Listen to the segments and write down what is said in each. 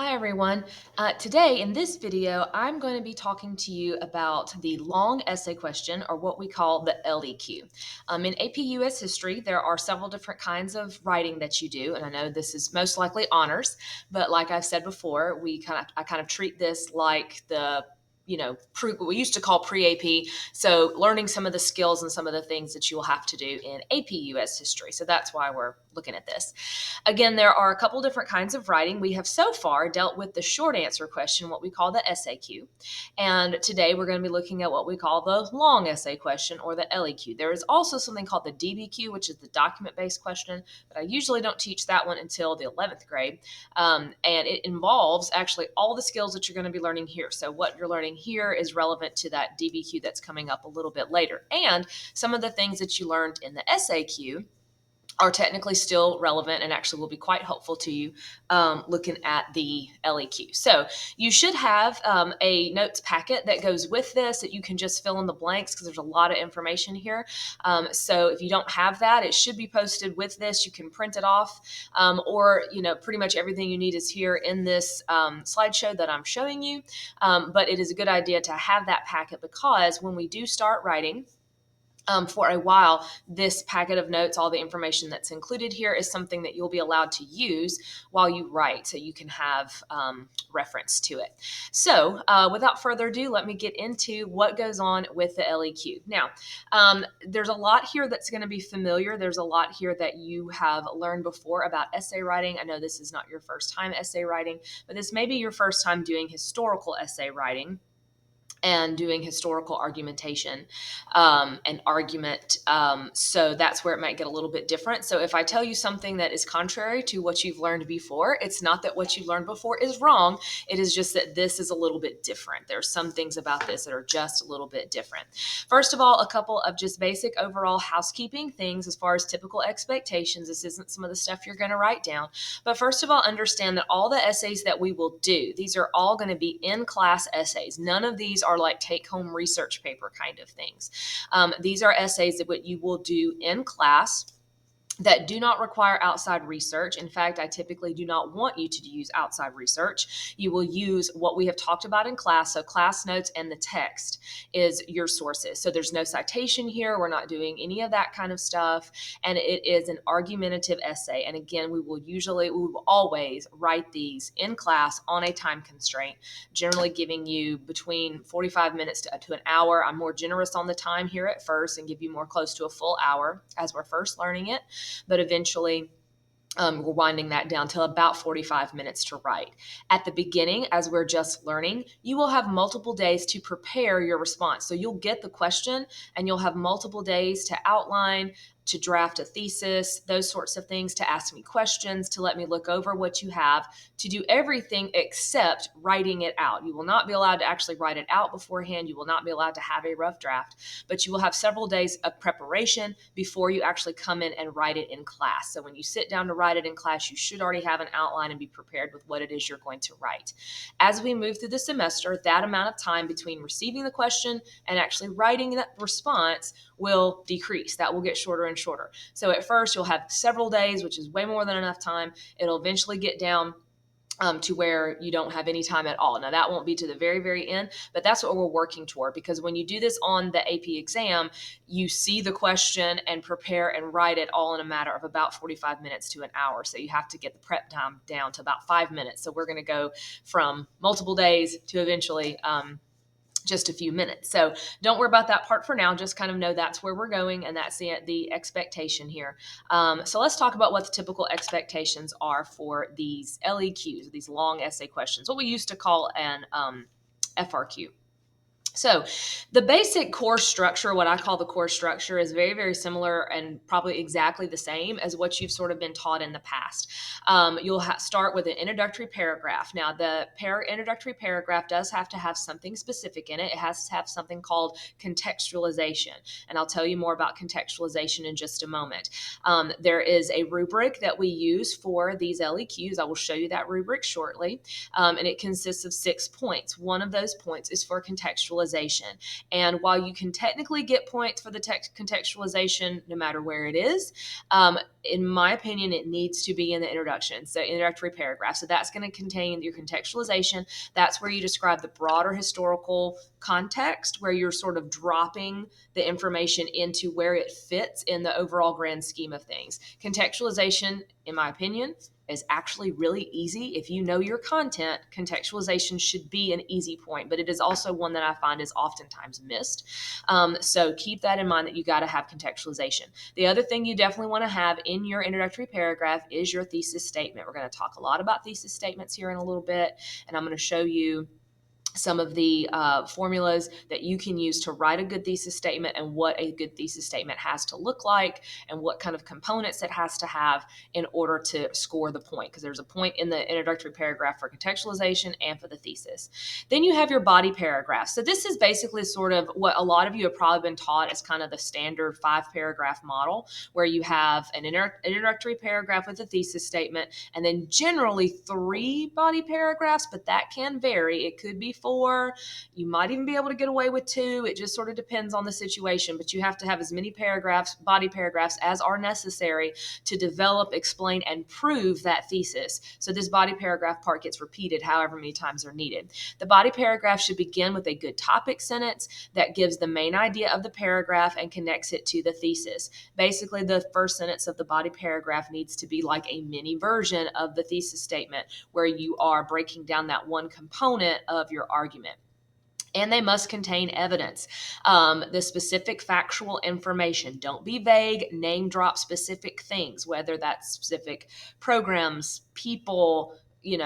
Hi everyone. Today in this video, I'm going to be talking to you about the long essay question, or what we call the LEQ. In AP US History, there are several different kinds of writing that you do, and I know this is most likely honors, but like I've said before, I kind of treat this like what we used to call pre-AP. So learning some of the skills and some of the things that you will have to do in AP US History. So that's why we're looking at this. Again, there are a couple different kinds of writing. We have so far dealt with the short answer question, what we call the SAQ. And today we're going to be looking at what we call the long essay question, or the LEQ. There is also something called the DBQ, which is the document-based question, but I usually don't teach that one until the 11th grade. And it involves actually all the skills that you're going to be learning here. So what you're learning here is relevant to that DBQ that's coming up a little bit later. And some of the things that you learned in the SAQ are technically still relevant and actually will be quite helpful to you looking at the LEQ. So you should have a notes packet that goes with this that you can just fill in the blanks because there's a lot of information here. So if you don't have that, it should be posted with this. You can print it off, or pretty much everything you need is here in this slideshow that I'm showing you. But it is a good idea to have that packet, because when we do start writing, for a while, this packet of notes, all the information that's included here, is something that you'll be allowed to use while you write, so you can have reference to it. So without further ado, let me get into what goes on with the LEQ. Now, there's a lot here that's going to be familiar. There's a lot here that you have learned before about essay writing. I know this is not your first time essay writing, but this may be your first time doing historical essay writing and doing historical argumentation and argument. So that's where it might get a little bit different. So if I tell you something that is contrary to what you've learned before, it's not that what you've learned before is wrong. It is just that this is a little bit different. There's some things about this that are just a little bit different. First of all, a couple of just basic overall housekeeping things as far as typical expectations. This isn't some of the stuff you're going to write down. But first of all, understand that all the essays that we will do, these are all going to be in-class essays. None of these are like take-home research paper kind of things. These are essays that you will do in class that do not require outside research. In fact, I typically do not want you to use outside research. You will use what we have talked about in class. So class notes and the text is your sources. So there's no citation here. We're not doing any of that kind of stuff. And it is an argumentative essay. And again, we will always write these in class on a time constraint, generally giving you between 45 minutes to an hour. I'm more generous on the time here at first and give you more close to a full hour as we're first learning it. But eventually, we're winding that down to about 45 minutes to write. At the beginning, as we're just learning, you will have multiple days to prepare your response. So you'll get the question and you'll have multiple days to outline, to draft a thesis, those sorts of things, to ask me questions, to let me look over what you have, to do everything except writing it out. You will not be allowed to actually write it out beforehand. You will not be allowed to have a rough draft, but you will have several days of preparation before you actually come in and write it in class. So when you sit down to write it in class, you should already have an outline and be prepared with what it is you're going to write. As we move through the semester, that amount of time between receiving the question and actually writing that response will decrease. That will get shorter and shorter. So at first you'll have several days, which is way more than enough time. It'll eventually get down to where you don't have any time at all. Now that won't be to the very, very end, but that's what we're working toward, because when you do this on the AP exam, you see the question and prepare and write it all in a matter of about 45 minutes to an hour. So you have to get the prep time down to about 5 minutes. So we're going to go from multiple days to eventually just a few minutes. So don't worry about that part for now. Just kind of know that's where we're going, and that's the expectation here. So let's talk about what the typical expectations are for these LEQs, these long essay questions, what we used to call an FRQ. So the basic core structure, what I call the core structure, is very, very similar and probably exactly the same as what you've sort of been taught in the past. You'll start with an introductory paragraph. Now, the introductory paragraph does have to have something specific in it. It has to have something called contextualization, and I'll tell you more about contextualization in just a moment. There is a rubric that we use for these LEQs. I will show you that rubric shortly, and it consists of 6 points. One of those points is for contextualization. contextualization. And while you can technically get points for the text contextualization, no matter where it is, in my opinion, it needs to be in the introduction, so introductory paragraph. So that's going to contain your contextualization. That's where you describe the broader historical context, where you're sort of dropping the information into where it fits in the overall grand scheme of things. Contextualization, in my opinion, is actually really easy. If you know your content, contextualization should be an easy point, but it is also one that I find is oftentimes missed. So keep that in mind, that you got to have contextualization. The other thing you definitely want to have in your introductory paragraph is your thesis statement. We're going to talk a lot about thesis statements here in a little bit, and I'm going to show you some of the formulas that you can use to write a good thesis statement, and what a good thesis statement has to look like, and what kind of components it has to have in order to score the point, because there's a point in the introductory paragraph for contextualization and for the thesis. Then you have your body paragraph. So this is basically sort of what a lot of you have probably been taught as kind of the standard 5-paragraph model, where you have an introductory paragraph with a thesis statement, and then generally 3 body paragraphs, but that can vary. It could be 4. You might even be able to get away with 2. It just sort of depends on the situation, but you have to have as many paragraphs, body paragraphs, as are necessary to develop, explain, and prove that thesis. So this body paragraph part gets repeated however many times are needed. The body paragraph should begin with a good topic sentence that gives the main idea of the paragraph and connects it to the thesis. Basically, the first sentence of the body paragraph needs to be like a mini version of the thesis statement, where you are breaking down that one component of your argument. And they must contain evidence, the specific factual information. Don't be vague. Name drop specific things, whether that's specific programs, people,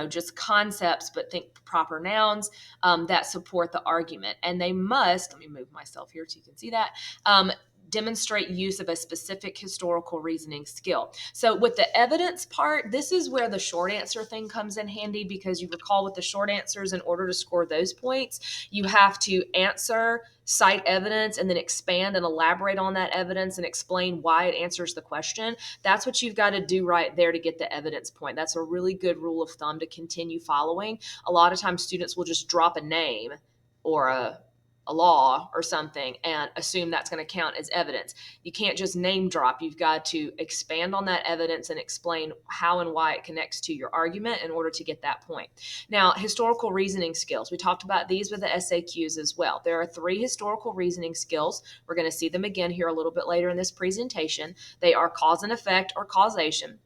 just concepts, but think proper nouns that support the argument. And they must, let me move myself here so you can see that, demonstrate use of a specific historical reasoning skill. So with the evidence part, this is where the short answer thing comes in handy, because you recall with the short answers, in order to score those points, you have to answer, cite evidence, and then expand and elaborate on that evidence and explain why it answers the question. That's what you've got to do right there to get the evidence point. That's a really good rule of thumb to continue following. A lot of times students will just drop a name or a law or something and assume that's going to count as evidence. You can't just name drop. You've got to expand on that evidence and explain how and why it connects to your argument in order to get that point. Now, historical reasoning skills. We talked about these with the SAQs as well. There are 3 historical reasoning skills. We're going to see them again here a little bit later in this presentation. They are cause and effect or causation,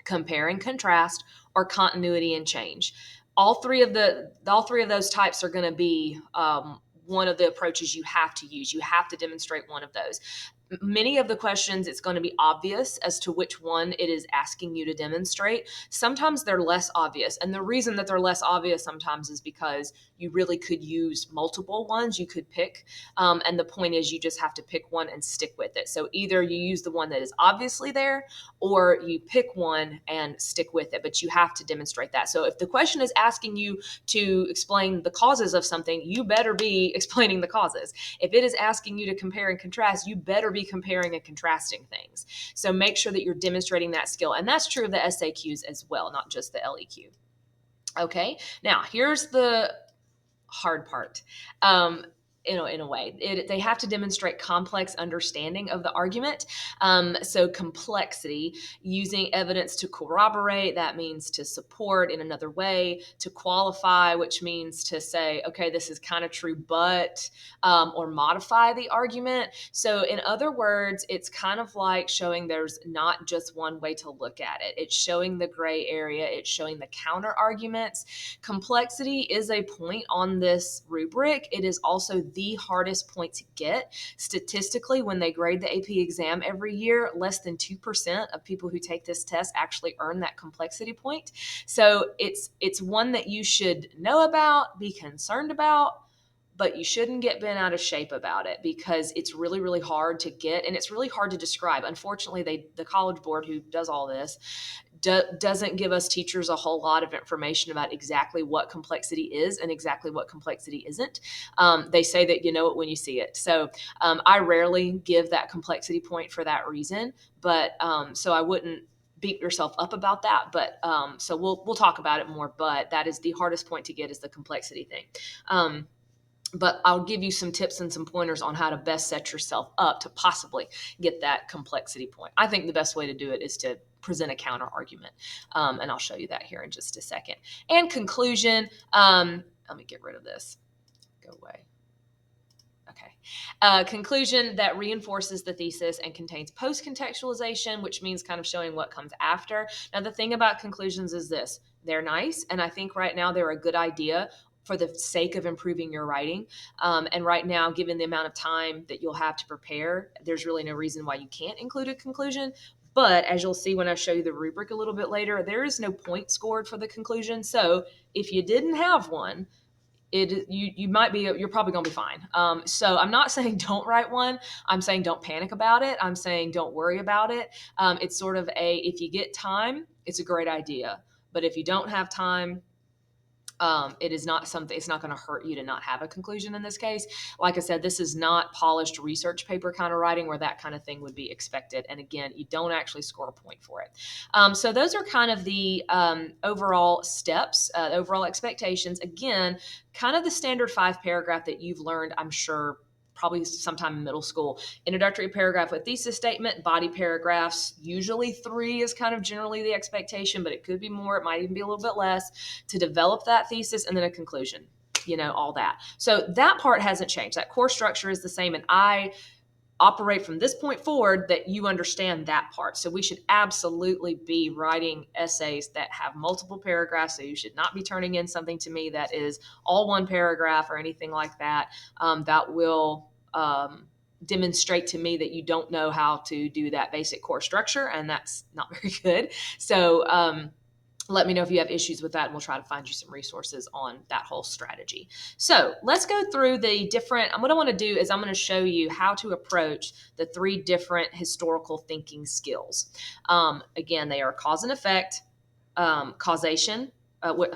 compare and contrast, or continuity and change. All three of those types are going to be one of the approaches you have to use. You have to demonstrate one of those. Many of the questions, it's going to be obvious as to which one it is asking you to demonstrate. Sometimes they're less obvious. And the reason that they're less obvious sometimes is because you really could use multiple ones you could pick. And the point is, you just have to pick one and stick with it. So either you use the one that is obviously there, or you pick one and stick with it, but you have to demonstrate that. So if the question is asking you to explain the causes of something, you better be explaining the causes. If it is asking you to compare and contrast, you better be comparing and contrasting things. So make sure that you're demonstrating that skill. And that's true of the SAQs as well, not just the LEQ. Okay, now here's the hard part. In a way, they have to demonstrate complex understanding of the argument. So complexity, using evidence to corroborate, that means to support in another way, to qualify, which means to say, okay, this is kind of true, but, or modify the argument. So in other words, it's kind of like showing there's not just one way to look at it. It's showing the gray area. It's showing the counter arguments. Complexity is a point on this rubric. It is also the hardest point to get. Statistically, when they grade the AP exam every year, less than 2% of people who take this test actually earn that complexity point. So it's one that you should know about, be concerned about, but you shouldn't get bent out of shape about it, because it's really, really hard to get, and it's really hard to describe. Unfortunately, the College Board, who does all this, doesn't give us teachers a whole lot of information about exactly what complexity is and exactly what complexity isn't. They say that you know it when you see it. So I rarely give that complexity point for that reason, but so I wouldn't beat yourself up about that. But so we'll talk about it more, but that is the hardest point to get, is the complexity thing. but I'll give you some tips and some pointers on how to best set yourself up to possibly get that complexity point. I think the best way to do it is to present a counter argument. And I'll show you that here in just a second. And conclusion, let me get rid of this. Go away. Okay. Conclusion that reinforces the thesis and contains post-contextualization, which means kind of showing what comes after. Now, the thing about conclusions is this. They're nice, and I think right now they're a good idea for the sake of improving your writing. And right now, given the amount of time that you'll have to prepare, there's really no reason why you can't include a conclusion. But as you'll see when I show you the rubric a little bit later, there is no point scored for the conclusion. So if you didn't have one, you might be, you're probably gonna be fine. So I'm not saying don't write one. I'm saying don't panic about it. I'm saying don't worry about it. It's sort of if you get time, it's a great idea. But if you don't have time, it is not something, it's not going to hurt you to not have a conclusion in this case. Like I said, this is not polished research paper kind of writing where that kind of thing would be expected. And again, you don't actually score a point for it. So those are kind of the overall steps, overall expectations. Again, kind of the standard 5 paragraph that you've learned, I'm sure, probably sometime in middle school. Introductory paragraph with thesis statement, body paragraphs, usually 3 is kind of generally the expectation, but it could be more, it might even be a little bit less, to develop that thesis, and then a conclusion, all that. So that part hasn't changed. That core structure is the same, and I operate from this point forward that you understand that part. So we should absolutely be writing essays that have multiple paragraphs. So you should not be turning in something to me that is all 1 paragraph or anything like that. That will demonstrate to me that you don't know how to do that basic core structure, and that's not very good. So let me know if you have issues with that, and we'll try to find you some resources on that whole strategy. So let's go through the different, what I want to do is I'm going to show you how to approach the 3 different historical thinking skills. Again, they are cause and effect, causation,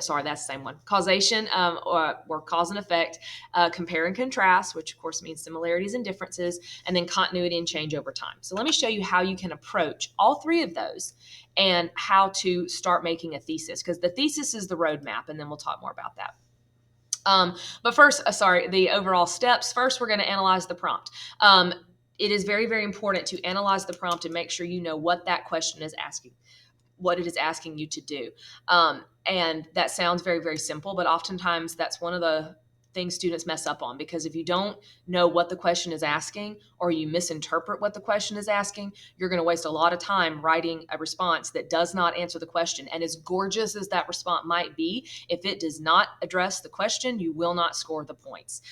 sorry, that's the same one. Causation, or cause and effect, compare and contrast, which of course means similarities and differences, and then continuity and change over time. So let me show you how you can approach all 3 of those and how to start making a thesis, because the thesis is the roadmap, and then we'll talk more about that. But first, the overall steps. First, we're going to analyze the prompt. It is very, very important to analyze the prompt and make sure you know what that question is asking, what it is asking you to do. And that sounds very, very simple, but oftentimes that's one of the things students mess up on, because if you don't know what the question is asking, or you misinterpret what the question is asking, you're going to waste a lot of time writing a response that does not answer the question. And as gorgeous as that response might be, if it does not address the question, you will not score the points.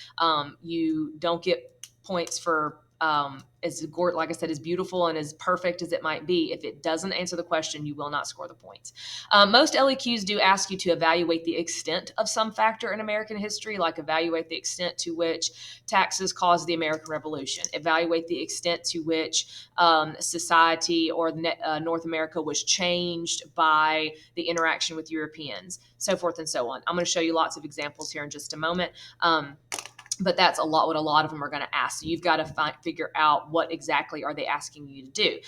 You don't get points for like I said, as beautiful and as perfect as it might be. If it doesn't answer the question, you will not score the points. Most LEQs do ask you to evaluate the extent of some factor in American history, like evaluate the extent to which taxes caused the American Revolution, evaluate the extent to which society or North America was changed by the interaction with Europeans, so forth and so on. I'm going to show you lots of examples here in just a moment. But that's what a lot of them are going to ask. So you've got to figure out what exactly are they asking you to do.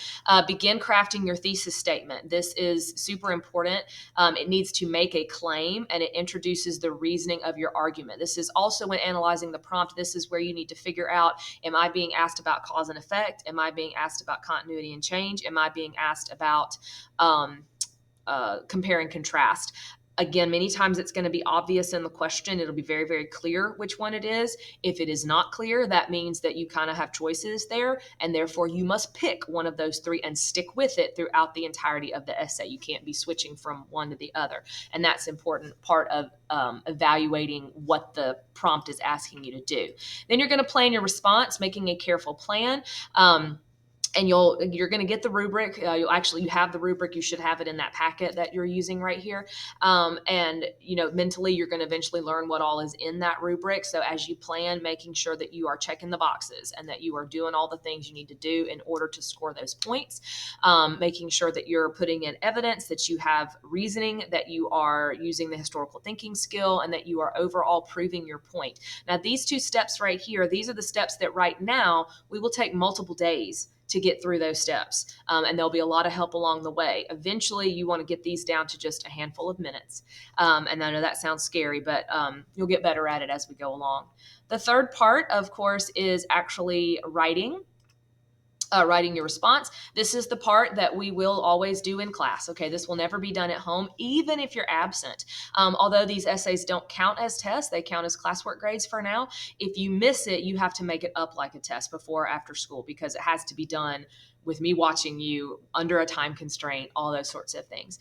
Begin crafting your thesis statement. This is super important. It needs to make a claim, and it introduces the reasoning of your argument. This is also, when analyzing the prompt, this is where you need to figure out, am I being asked about cause and effect? Am I being asked about continuity and change? Am I being asked about compare and contrast? Again, many times it's going to be obvious in the question. It'll be very, very clear which one it is. If it is not clear, that means that you kind of have choices there, and therefore you must pick one of those 3 and stick with it throughout the entirety of the essay. You can't be switching from one to the other. And that's an important part of evaluating what the prompt is asking you to do. Then you're going to plan your response, making a careful plan. And you're going to get the rubric. You have the rubric. You should have it in that packet that you're using right here. And mentally, you're going to eventually learn what all is in that rubric. So as you plan, making sure that you are checking the boxes and that you are doing all the things you need to do in order to score those points. Making sure that you're putting in evidence, that you have reasoning, that you are using the historical thinking skill, and that you are overall proving your point. Now, these 2 steps right here, these are the steps that right now we will take multiple days to get through those steps. And there'll be a lot of help along the way. Eventually, you want to get these down to just a handful of minutes. And I know that sounds scary, but you'll get better at it as we go along. The third part, of course, is actually writing. Writing your response. This is the part that we will always do in class. Okay, this will never be done at home, even if you're absent. Although these essays don't count as tests, they count as classwork grades for now. If you miss it, you have to make it up like a test before or after school, because it has to be done with me watching you under a time constraint, all those sorts of things.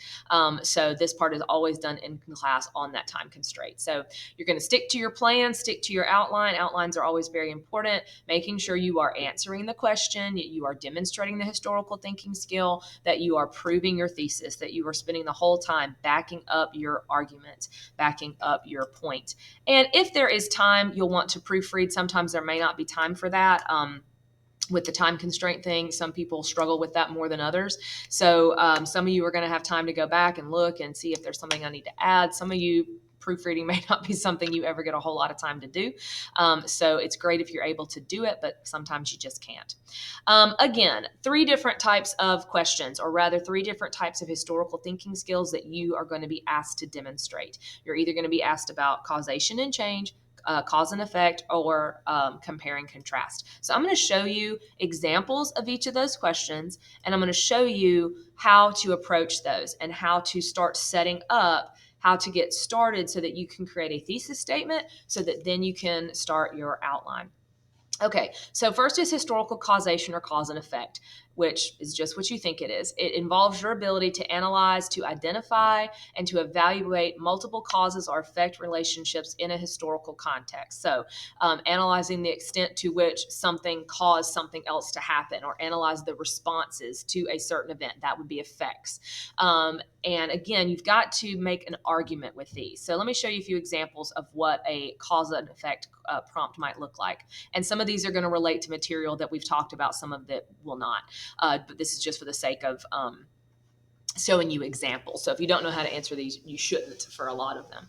So this part is always done in class on that time constraint. So you're going to stick to your plan, stick to your outline. Outlines are always very important. Making sure you are answering the question, you are demonstrating the historical thinking skill, that you are proving your thesis, that you are spending the whole time backing up your argument, backing up your point. And if there is time, you'll want to proofread. Sometimes there may not be time for that. With the time constraint thing, some people struggle with that more than others. So some of you are going to have time to go back and look and see if there's something I need to add. Some of you, proofreading may not be something you ever get a whole lot of time to do. So it's great if you're able to do it, but sometimes you just can't. Again, 3 different types of questions, or rather 3 different types of historical thinking skills that you are going to be asked to demonstrate. You're either going to be asked about causation and change, cause and effect, or compare and contrast. So I'm going to show you examples of each of those questions, and I'm going to show you how to approach those and how to start setting up how to get started so that you can create a thesis statement so that then you can start your outline. Okay, so first is historical causation, or cause and effect, which is just what you think it is. It involves your ability to analyze, to identify, and to evaluate multiple causes or effect relationships in a historical context. So analyzing the extent to which something caused something else to happen, or analyze the responses to a certain event. That would be effects. And again, you've got to make an argument with these. So let me show you a few examples of what a cause and effect prompt might look like. And some of these are going to relate to material that we've talked about, some of that will not. But this is just for the sake of showing you examples. So if you don't know how to answer these, you shouldn't for a lot of them.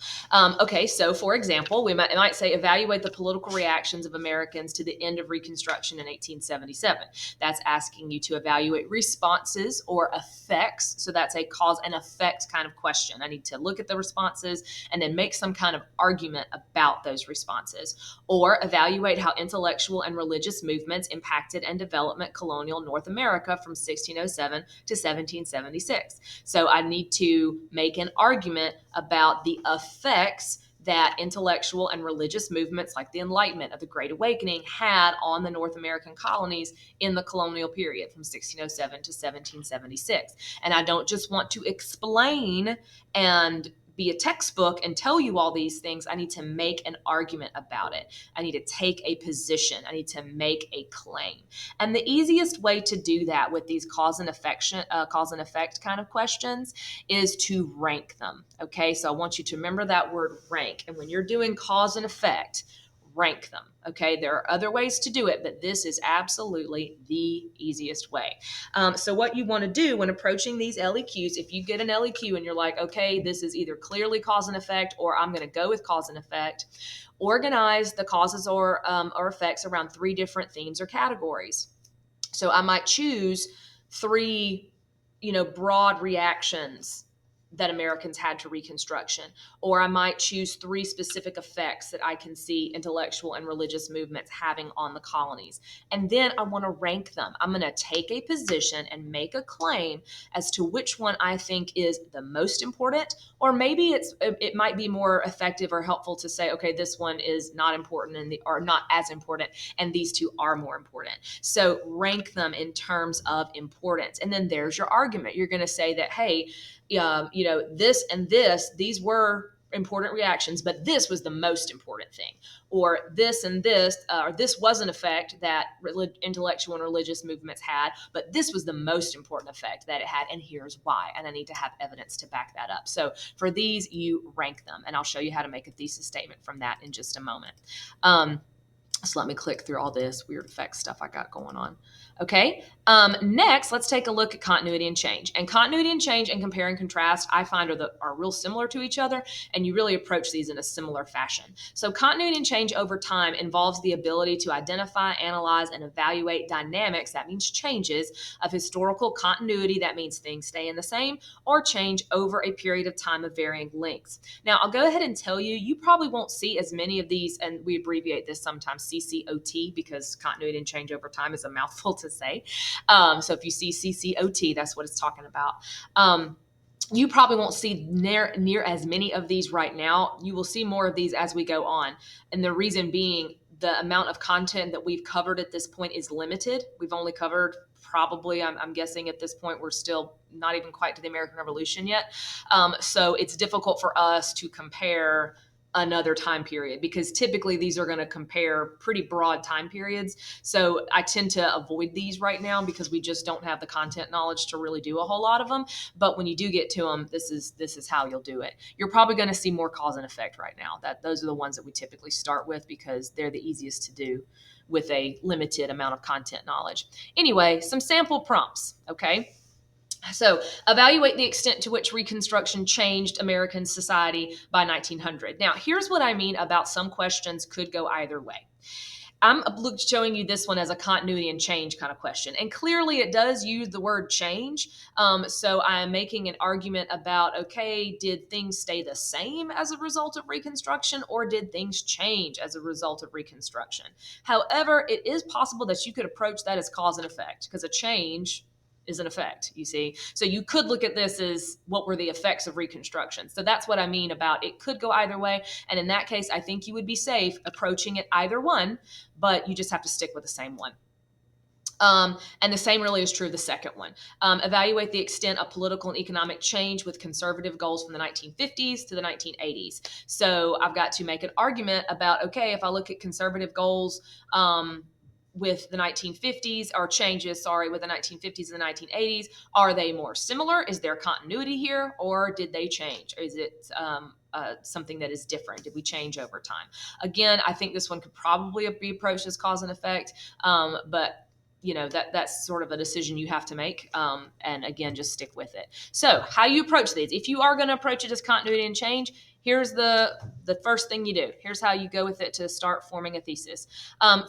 Okay, so for example, we might say evaluate the political reactions of Americans to the end of Reconstruction in 1877. That's asking you to evaluate responses or effects. So that's a cause and effect kind of question. I need to look at the responses and then make some kind of argument about those responses. Or evaluate how intellectual and religious movements impacted and developed colonial North America from 1607 to 1776. So I need to make an argument about the effects that intellectual and religious movements like the Enlightenment of the Great Awakening had on the North American colonies in the colonial period from 1607 to 1776. And I don't just want to explain and be a textbook and tell you all these things. I need to make an argument about it. I need to take a position. I need to make a claim. And the easiest way to do that with these cause and effect kind of questions is to rank them. Okay, so I want you to remember that word rank. And when you're doing cause and effect, rank them. Okay, there are other ways to do it, but this is absolutely the easiest way. So what you want to do when approaching these LEQs, if you get an LEQ and you're like, okay, this is either clearly cause and effect, or I'm going to go with cause and effect, organize the causes or effects around 3 different themes or categories. So I might choose 3, broad reactions that Americans had to Reconstruction, or I might choose 3 specific effects that I can see intellectual and religious movements having on the colonies. And then I want to rank them. I'm going to take a position and make a claim as to which one I think is the most important, or maybe it might be more effective or helpful to say, okay, this one is not important or not as important, and these 2 are more important. So rank them in terms of importance. And then there's your argument. You're going to say that, hey, this and this, these were important reactions, but this was the most important thing. Or this and this, or this was an effect that intellectual and religious movements had, but this was the most important effect that it had, and here's why. And I need to have evidence to back that up. So for these, you rank them, and I'll show you how to make a thesis statement from that in just a moment. So let me click through all this weird effect stuff I got going on. Okay. Next, let's take a look at continuity and change. And continuity and change and compare and contrast, I find are real similar to each other, and you really approach these in a similar fashion. So continuity and change over time involves the ability to identify, analyze, and evaluate dynamics, that means changes, of historical continuity, that means things stay in the same, or change over a period of time of varying lengths. Now, I'll go ahead and tell you, you probably won't see as many of these, and we abbreviate this sometimes CCOT because continuity and change over time is a mouthful to say. So if you see CCOT, that's what it's talking about. You probably won't see near as many of these right now. You will see more of these as we go on. And the reason being, the amount of content that we've covered at this point is limited. We've only covered probably, I'm guessing at this point, we're still not even quite to the American Revolution yet. So it's difficult for us to compare another time period because typically these are going to compare pretty broad time periods. So I tend to avoid these right now because we just don't have the content knowledge to really do a whole lot of them. But when you do get to them, this is how you'll do it. You're probably going to see more cause and effect right now. Those are the ones that we typically start with because they're the easiest to do with a limited amount of content knowledge. Anyway, some sample prompts, okay? So, evaluate the extent to which Reconstruction changed American society by 1900. Now, here's what I mean about some questions could go either way. I'm showing you this one as a continuity and change kind of question. And clearly it does use the word change. So I'm making an argument about, okay, did things stay the same as a result of Reconstruction or did things change as a result of Reconstruction? However, it is possible that you could approach that as cause and effect because a change is an effect, you see. So you could look at this as what were the effects of Reconstruction. So that's what I mean about it could go either way. And in that case, I think you would be safe approaching it either one, but you just have to stick with the same one. And the same really is true of the second one. Evaluate the extent of political and economic change with conservative goals from the 1950s to the 1980s. So I've got to make an argument about, okay, if I look at conservative goals, with the 1950s, or changes, sorry, with the 1950s and the 1980s, are they more similar? Is there continuity here, or did they change? Or is it something that is different? Did we change over time? Again, I think this one could probably be approached as cause and effect, but you know that's sort of a decision you have to make, and again, just stick with it. So how you approach these, if you are going to approach it as continuity and change, here's the first thing you do. Here's how you go with it to start forming a thesis.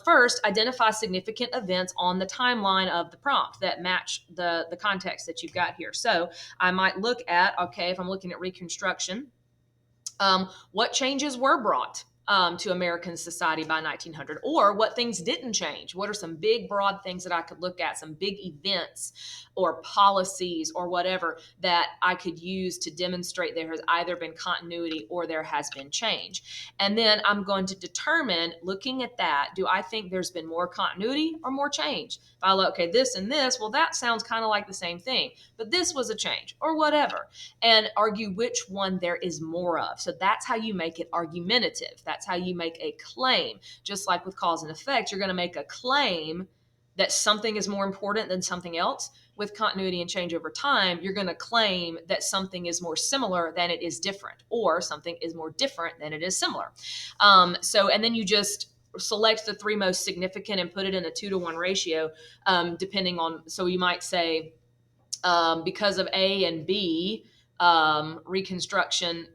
First, identify significant events on the timeline of the prompt that match the context that you've got here. So I might look at, okay, if I'm looking at Reconstruction, what changes were brought to American society by 1900, or what things didn't change? What are some big, broad things that I could look at, some big events or policies or whatever that I could use to demonstrate there has either been continuity or there has been change? And then I'm going to determine, looking at that, do I think there's been more continuity or more change? If I look, okay, this and this, well, that sounds kind of like the same thing, but this was a change or whatever, and argue which one there is more of. So that's how you make it argumentative. That's how you make a claim. Just like with cause and effect, you're going to make a claim that something is more important than something else. With continuity and change over time, you're going to claim that something is more similar than it is different, or something is more different than it is similar. And then you just select the three most significant and put it in a 2-to-1 ratio, depending on, so you might say, because of A and B, Reconstruction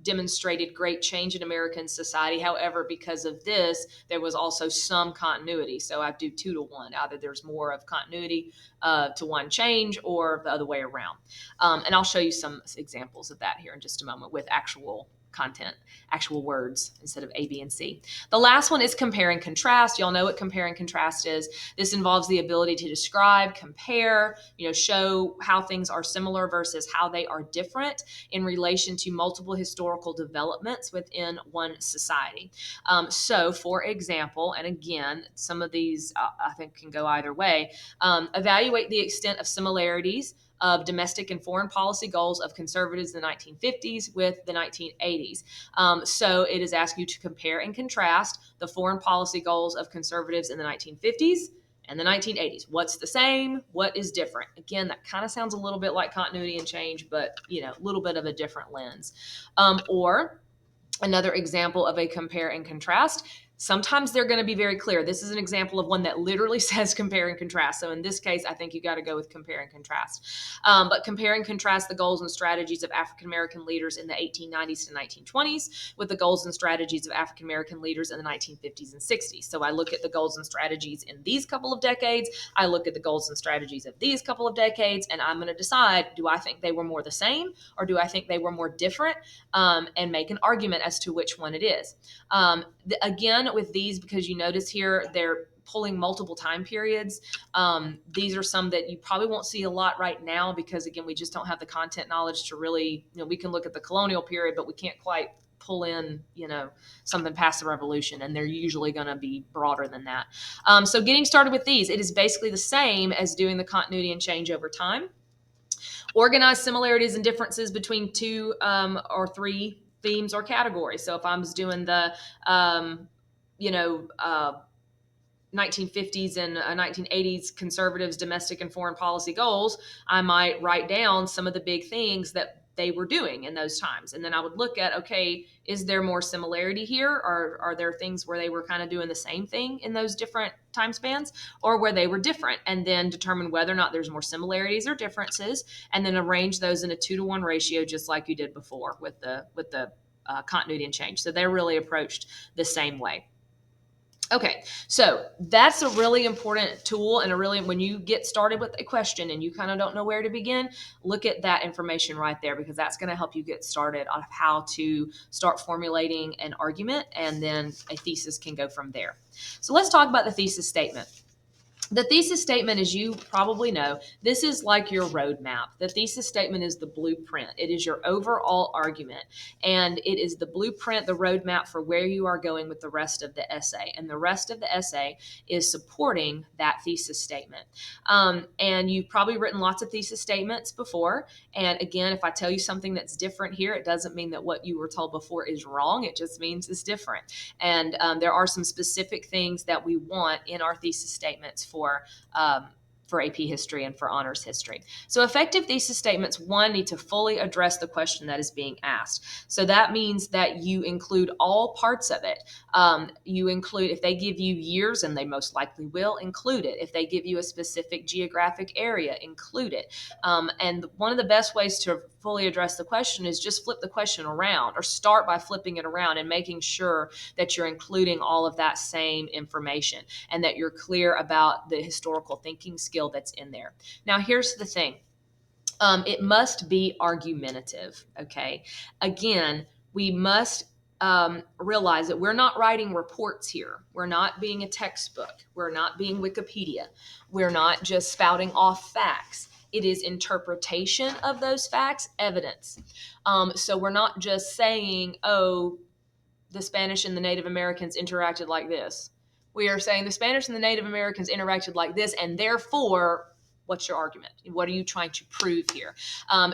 demonstrated great change in American society. However, because of this, there was also some continuity. So I do 2-to-1. Either there's more of continuity to one change, or the other way around. And I'll show you some examples of that here in just a moment with actual content, actual words instead of A, B, and C. The last one is compare and contrast. Y'all know what compare and contrast is. This involves the ability to describe, compare, show how things are similar versus how they are different in relation to multiple historical developments within one society. So, for example, and again, some of these I think can go either way, evaluate the extent of similarities of domestic and foreign policy goals of conservatives in the 1950s with the 1980s. So it is asking you to compare and contrast the foreign policy goals of conservatives in the 1950s and the 1980s. What's the same? What is different? Again, that kind of sounds a little bit like continuity and change, but a little bit of a different lens. Or another example of a compare and contrast, Sometimes they're going to be very clear. This is an example of one that literally says compare and contrast. So in this case, I think you got to go with compare and contrast. But compare and contrast the goals and strategies of African American leaders in the 1890s to 1920s with the goals and strategies of African American leaders in the 1950s and 60s. So I look at the goals and strategies in these couple of decades. I look at the goals and strategies of these couple of decades, and I'm going to decide, do I think they were more the same or do I think they were more different, and make an argument as to which one it is. Again, with these, because you notice here they're pulling multiple time periods. These are some that you probably won't see a lot right now because, again, we just don't have the content knowledge to really, we can look at the colonial period, but we can't quite pull in, something past the revolution, and they're usually going to be broader than that. So getting started with these, it is basically the same as doing the continuity and change over time. Organize similarities and differences between two or three themes or categories. So if I was doing the, you know, 1950s and 1980s conservatives' domestic and foreign policy goals, I might write down some of the big things that they were doing in those times. And then I would look at, okay, is there more similarity here? Or are there things where they were kind of doing the same thing in those different time spans, or where they were different? And then determine whether or not there's more similarities or differences, and then arrange those in a 2-to-1 ratio, just like you did before with the continuity and change. So they're really approached the same way. Okay, so that's a really important tool, and when you get started with a question and you kind of don't know where to begin, look at that information right there, because that's going to help you get started on how to start formulating an argument, and then a thesis can go from there. So let's talk about the thesis statement. The thesis statement, as you probably know, this is like your roadmap. The thesis statement is the blueprint. It is your overall argument, and it is the blueprint, the roadmap for where you are going with the rest of the essay. And the rest of the essay is supporting that thesis statement. And you've probably written lots of thesis statements before. And again, if I tell you something that's different here, it doesn't mean that what you were told before is wrong. It just means it's different. And there are some specific things that we want in our thesis statements for AP history and for honors history. So effective thesis statements, one, need to fully address the question that is being asked. So that means that you include all parts of it. You include, if they give you years, and they most likely will, include it. If they give you a specific geographic area, include it. And one of the best ways to fully address the question is just flip the question around, or start by flipping it around and making sure that you're including all of that same information, and that you're clear about the historical thinking skill that's in there. Now, here's the thing. It must be argumentative, okay? Again, we must realize that we're not writing reports here. We're not being a textbook. We're not being Wikipedia. We're not just spouting off facts. It is interpretation of those facts, evidence. So we're not just saying, oh, the Spanish and the Native Americans interacted like this. We are saying the Spanish and the Native Americans interacted like this, and therefore, what's your argument? What are you trying to prove here?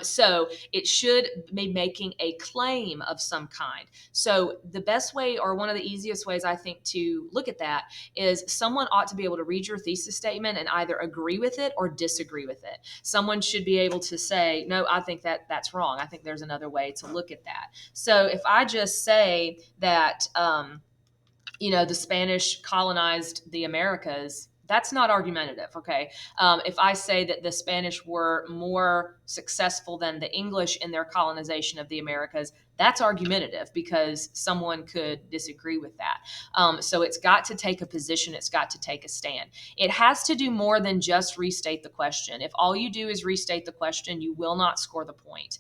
So it should be making a claim of some kind. So the best way, or one of the easiest ways I think to look at that, is someone ought to be able to read your thesis statement and either agree with it or disagree with it. Someone should be able to say, no, I think that's wrong. I think there's another way to look at that. So if I just say that, the Spanish colonized the Americas, that's not argumentative, okay? If I say that the Spanish were more successful than the English in their colonization of the Americas, that's argumentative, because someone could disagree with that. So it's got to take a position. It's got to take a stand. It has to do more than just restate the question. If all you do is restate the question, you will not score the point,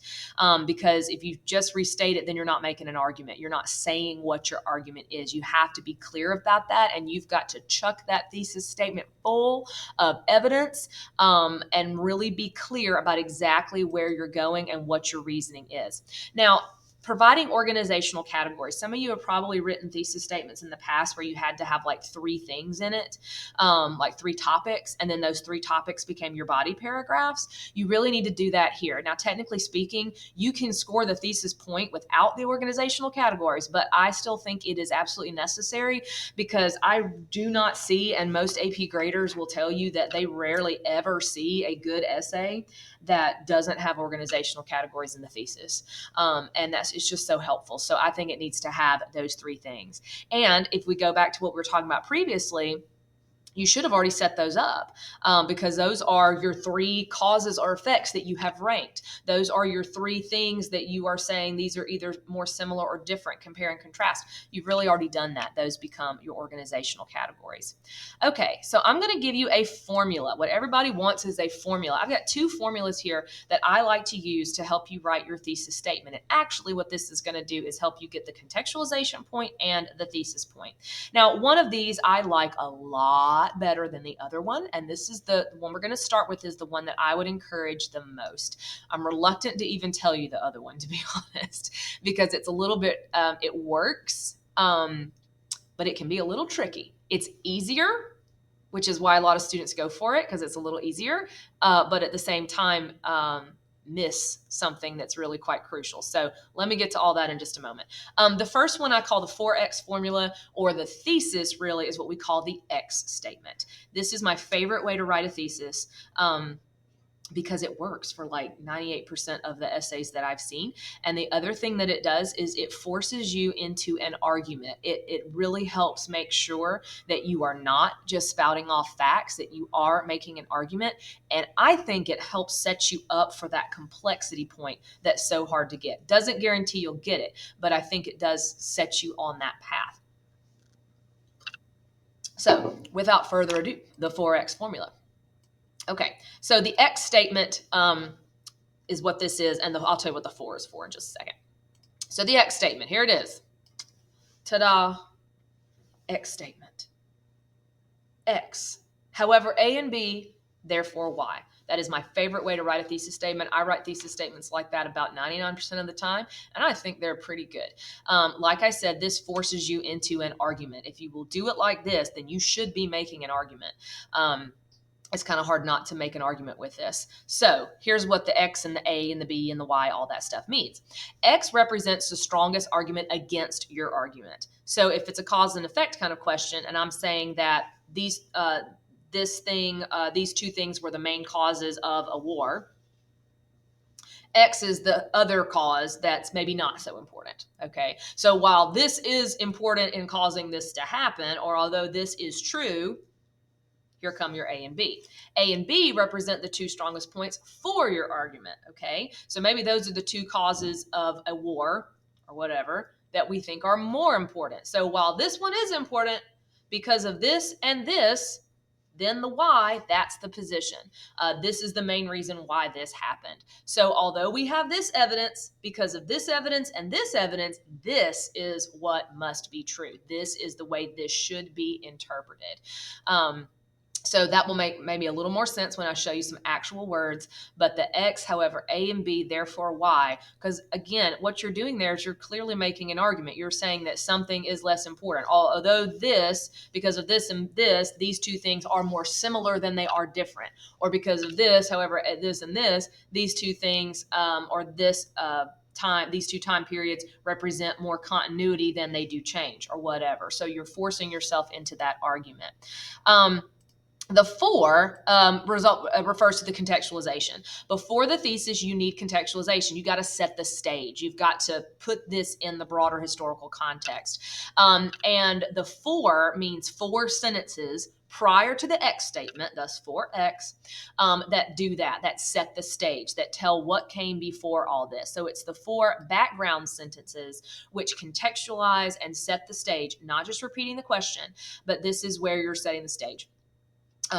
because if you just restate it, then you're not making an argument. You're not saying what your argument is. You have to be clear about that, and you've got to chuck that thesis statement full of evidence, and really be clear about exactly where you're going and what your reasoning is. Now, providing organizational categories. Some of you have probably written thesis statements in the past where you had to have like 3 things in it, like 3 topics, and then those 3 topics became your body paragraphs. You really need to do that here. Now, technically speaking, you can score the thesis point without the organizational categories, but I still think it is absolutely necessary, because I do not see, and most AP graders will tell you that they rarely ever see a good essay that doesn't have organizational categories in the thesis. And that's is just so helpful. So I think it needs to have those three things. And if we go back to what we were talking about previously, you should have already set those up, because those are your three causes or effects that you have ranked. Those are your three things that you are saying these are either more similar or different, compare and contrast. You've really already done that. Those become your organizational categories. Okay, so I'm going to give you a formula. What everybody wants is a formula. I've got two formulas here that I like to use to help you write your thesis statement. And actually what this is going to do is help you get the contextualization point and the thesis point. Now, one of these I like a lot better than the other one, and this is the one we're going to start with, is the one that I would encourage the most. I'm reluctant to even tell you the other one, to be honest, because it's a little bit, it works, but it can be a little tricky. It's easier, which is why a lot of students go for it, because it's a little easier, but at the same time, miss something that's really quite crucial. So let me get to all that in just a moment. The first one I call the 4X formula, or the thesis really is what we call the X statement. This is my favorite way to write a thesis. Because it works for like 98% of the essays that I've seen. And the other thing that it does is it forces you into an argument. It really helps make sure that you are not just spouting off facts, that you are making an argument. And I think it helps set you up for that complexity point that's so hard to get. Doesn't guarantee you'll get it, but I think it does set you on that path. So without further ado, the 4X formula. Okay, so the X statement is what this is, and I'll tell you what the 4 is for in just a second. So the X statement, here it is. Ta-da, X statement. X. However, A and B, therefore Y. That is my favorite way to write a thesis statement. I write thesis statements like that about 99% of the time, and I think they're pretty good. Like I said, this forces you into an argument. If you will do it like this, then you should be making an argument. It's kind of hard not to make an argument with this. So here's what the X and the A and the B and the Y, all that stuff means. X represents the strongest argument against your argument. So if it's a cause and effect kind of question, and I'm saying that these two things were the main causes of a war, X is the other cause that's maybe not so important. Okay. So while this is important in causing this to happen, or although this is true, here come your A and B. A and B represent the two strongest points for your argument, okay? So maybe those are the two causes of a war or whatever that we think are more important. So while this one is important because of this and this, then the Y, that's the position. This is the main reason why this happened. So although we have this evidence, because of this evidence and this evidence, this is what must be true. This is the way this should be interpreted. So that will make maybe a little more sense when I show you some actual words. But the X, however, A and B, therefore Y, because again, what you're doing there is you're clearly making an argument. You're saying that something is less important. Although this, because of this and this, these two things are more similar than they are different. Or because of this, however, this and this, these two things, or this these two time periods represent more continuity than they do change, or whatever. So you're forcing yourself into that argument. The 4 refers to the contextualization. Before the thesis, you need contextualization. You got to set the stage. You've got to put this in the broader historical context. And the 4 means 4 sentences prior to the X statement, thus 4X, that do that set the stage, that tell what came before all this. So it's the 4 background sentences which contextualize and set the stage, not just repeating the question, but this is where you're setting the stage.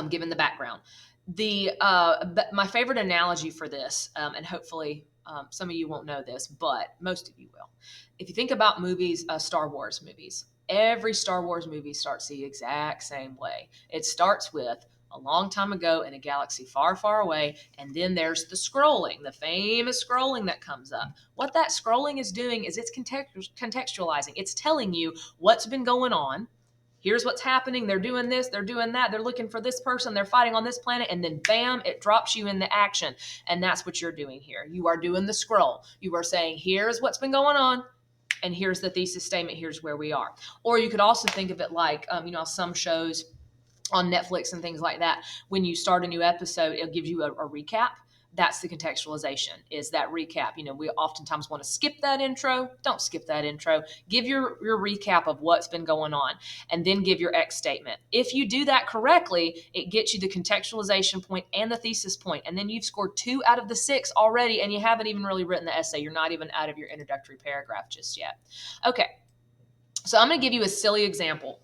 Given the background. My favorite analogy for this, and hopefully some of you won't know this, but most of you will. If you think about movies, Star Wars movies, every Star Wars movie starts the exact same way. It starts with a long time ago in a galaxy far, far away, and then there's the scrolling, the famous scrolling that comes up. What that scrolling is doing is it's contextualizing. It's telling you what's been going on. Here's what's happening. They're doing this. They're doing that. They're looking for this person. They're fighting on this planet. And then bam, it drops you in the action. And that's what you're doing here. You are doing the scroll. You are saying, here's what's been going on. And here's the thesis statement. Here's where we are. Or you could also think of it like, some shows on Netflix and things like that. When you start a new episode, it'll give you a recap. that's the contextualization, is that recap. We oftentimes want to skip that intro. Don't skip that intro. Give your recap of what's been going on, and then give your X statement. If you do that correctly, it gets you the contextualization point and the thesis point, and then you've scored 2 out of the 6 already, and you haven't even really written the essay. You're not even out of your introductory paragraph just yet. Okay, so I'm going to give you a silly example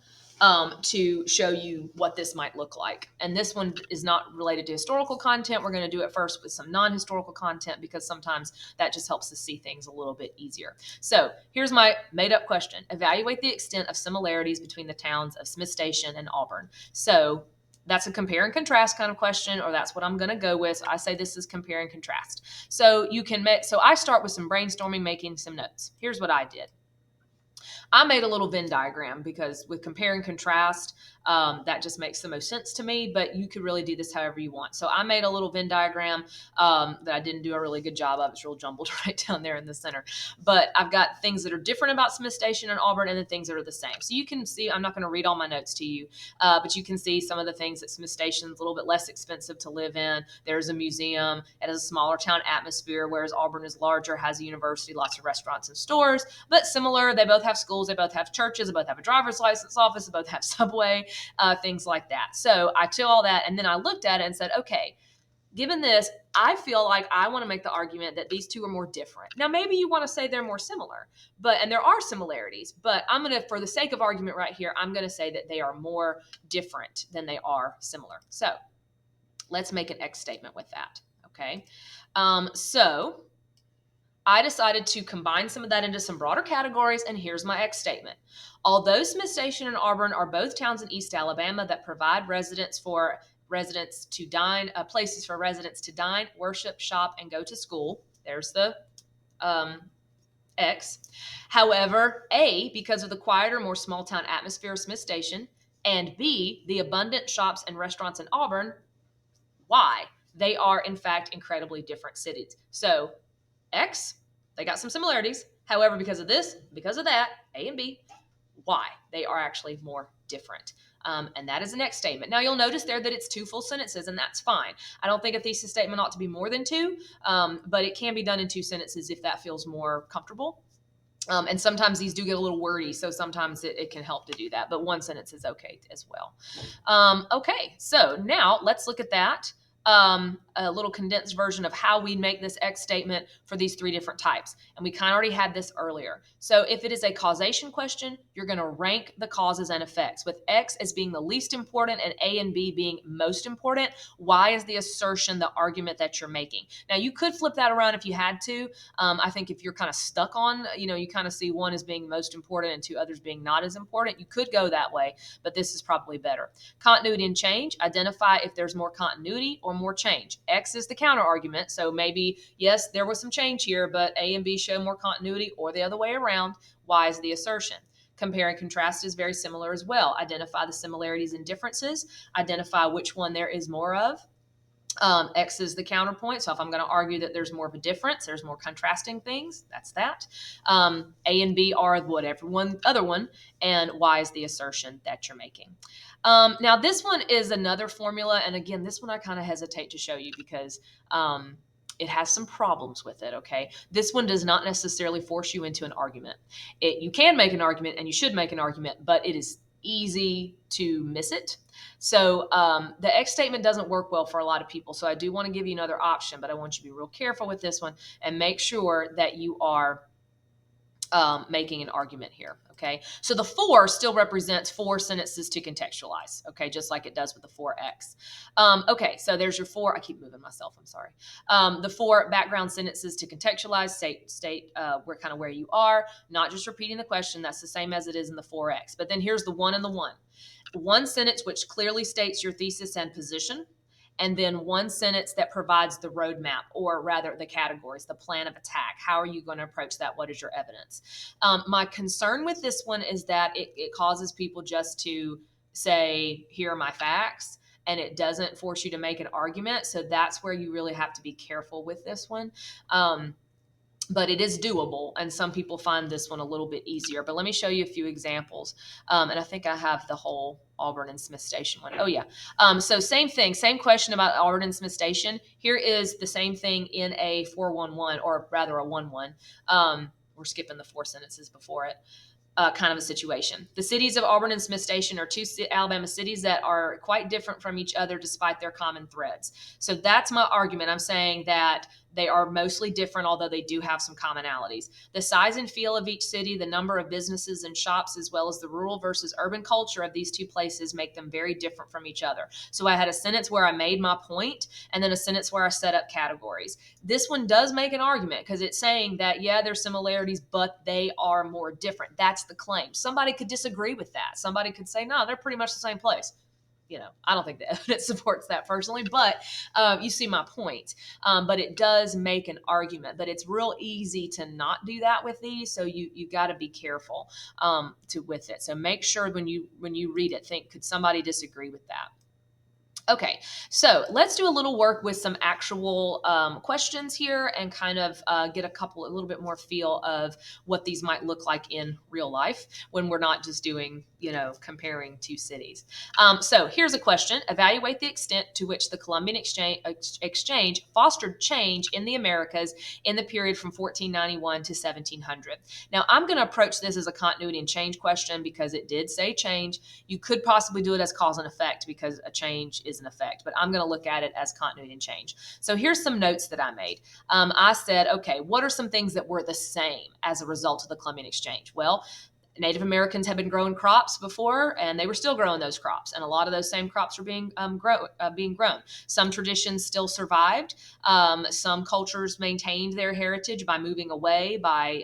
to show you what this might look like. And this one is not related to historical content. We're going to do it first with some non-historical content, because sometimes that just helps us see things a little bit easier. So here's my made-up question. Evaluate the extent of similarities between the towns of Smith Station and Auburn. So that's a compare and contrast kind of question, or that's what I'm going to go with. So I say this is compare and contrast. So you can make, so I start with some brainstorming, making some notes. Here's what I did. I made a little Venn diagram, because with compare and contrast, that just makes the most sense to me, but you could really do this however you want. So I made a little Venn diagram that I didn't do a really good job of. It's real jumbled right down there in the center. But I've got things that are different about Smith Station and Auburn, and then things that are the same. So you can see, I'm not going to read all my notes to you, but you can see some of the things that Smith Station is a little bit less expensive to live in. There's a museum. It has a smaller town atmosphere, whereas Auburn is larger, has a university, lots of restaurants and stores, but similar. They both have schools. They both have churches. They both have a driver's license office. They both have Subway, things like that. So I took all that, and then I looked at it and said, okay, given this, I feel like I want to make the argument that these two are more different. Now, maybe you want to say they're more similar, and there are similarities, but I'm going to, for the sake of argument right here, I'm going to say that they are more different than they are similar. So let's make an X statement with that. Okay. So I decided to combine some of that into some broader categories, and here's my X statement. Although Smith Station and Auburn are both towns in East Alabama that provide places for residents to dine, worship, shop, and go to school. There's the X. However, A, because of the quieter, more small town atmosphere of Smith Station, and B, the abundant shops and restaurants in Auburn, Y, they are in fact incredibly different cities. So X, they got some similarities. However, because of this, because of that, A and B, Y, they are actually more different. And that is the next statement. Now, you'll notice there that it's 2 full sentences, and that's fine. I don't think a thesis statement ought to be more than 2, but it can be done in 2 sentences if that feels more comfortable. And sometimes these do get a little wordy, so sometimes it can help to do that, but 1 sentence is okay as well. Okay, so now let's look at that. A little condensed version of how we make this X statement for these 3 different types. And we kind of already had this earlier. So if it is a causation question, you're going to rank the causes and effects, with X as being the least important and A and B being most important. Y is the assertion, the argument that you're making. Now, you could flip that around if you had to. I think if you're kind of stuck on, you kind of see 1 as being most important and 2 others being not as important, you could go that way, but this is probably better. Continuity and change, identify if there's more continuity or more change. X is the counter argument. So maybe, yes, there was some change here, but A and B show more continuity, or the other way around. Y is the assertion. Compare and contrast is very similar as well. Identify the similarities and differences. Identify which one there is more of. X is the counterpoint. So if I'm going to argue that there's more of a difference, there's more contrasting things, that's that. A and B are whatever other one, and Y is the assertion that you're making. Now, this one is another formula. And again, this one I kind of hesitate to show you because it has some problems with it, okay? This one does not necessarily force you into an argument. You can make an argument, and you should make an argument, but it is easy to miss it. So the X statement doesn't work well for a lot of people. So I do want to give you another option, but I want you to be real careful with this one and make sure that you are making an argument here. Okay. So the 4 still represents 4 sentences to contextualize. Okay. Just like it does with the 4X. Okay. So there's your 4. I keep moving myself. I'm sorry. The 4 background sentences to contextualize, state where you are, not just repeating the question. That's the same as it is in the 4X. But then here's the 1 and the 1. 1 sentence which clearly states your thesis and position, and then 1 sentence that provides the roadmap, or rather the categories, the plan of attack. How are you going to approach that? What is your evidence? My concern with this one is that it causes people just to say, here are my facts, and it doesn't force you to make an argument. So that's where you really have to be careful with this one. but it is doable, and some people find this one a little bit easier. But let me show you a few examples. And I think I have the whole Auburn and Smith Station one. Oh, yeah. So same thing, same question about Auburn and Smith Station. Here is the same thing in a 411, or rather a 1-1. We're skipping the 4 sentences before it. Kind of a situation. The cities of Auburn and Smith Station are two Alabama cities that are quite different from each other despite their common threads. So that's my argument. I'm saying that they are mostly different, although they do have some commonalities. The size and feel of each city, the number of businesses and shops, as well as the rural versus urban culture of these two places make them very different from each other. So I had a sentence where I made my point, and then a sentence where I set up categories. This one does make an argument because it's saying that, yeah, there's similarities, but they are more different. That's the claim. Somebody could disagree with that. Somebody could say, no, they're pretty much the same place. I don't think the evidence supports that personally, but you see my point. But it does make an argument, but it's real easy to not do that with these. So you got to be careful with it. So make sure when you read it, think, could somebody disagree with that? Okay, so let's do a little work with some actual questions here and kind of get a little bit more feel of what these might look like in real life when we're not just doing, comparing two cities. So here's a question. Evaluate the extent to which the Columbian Exchange fostered change in the Americas in the period from 1491 to 1700. Now, I'm going to approach this as a continuity and change question because it did say change. You could possibly do it as cause and effect because a change is an effect, but I'm going to look at it as continuity and change. So here's some notes that I made. I said, okay, what are some things that were the same as a result of the Columbian Exchange? Well, Native Americans had been growing crops before, and they were still growing those crops, and a lot of those same crops were being grown. Some traditions still survived. Some cultures maintained their heritage by moving away, by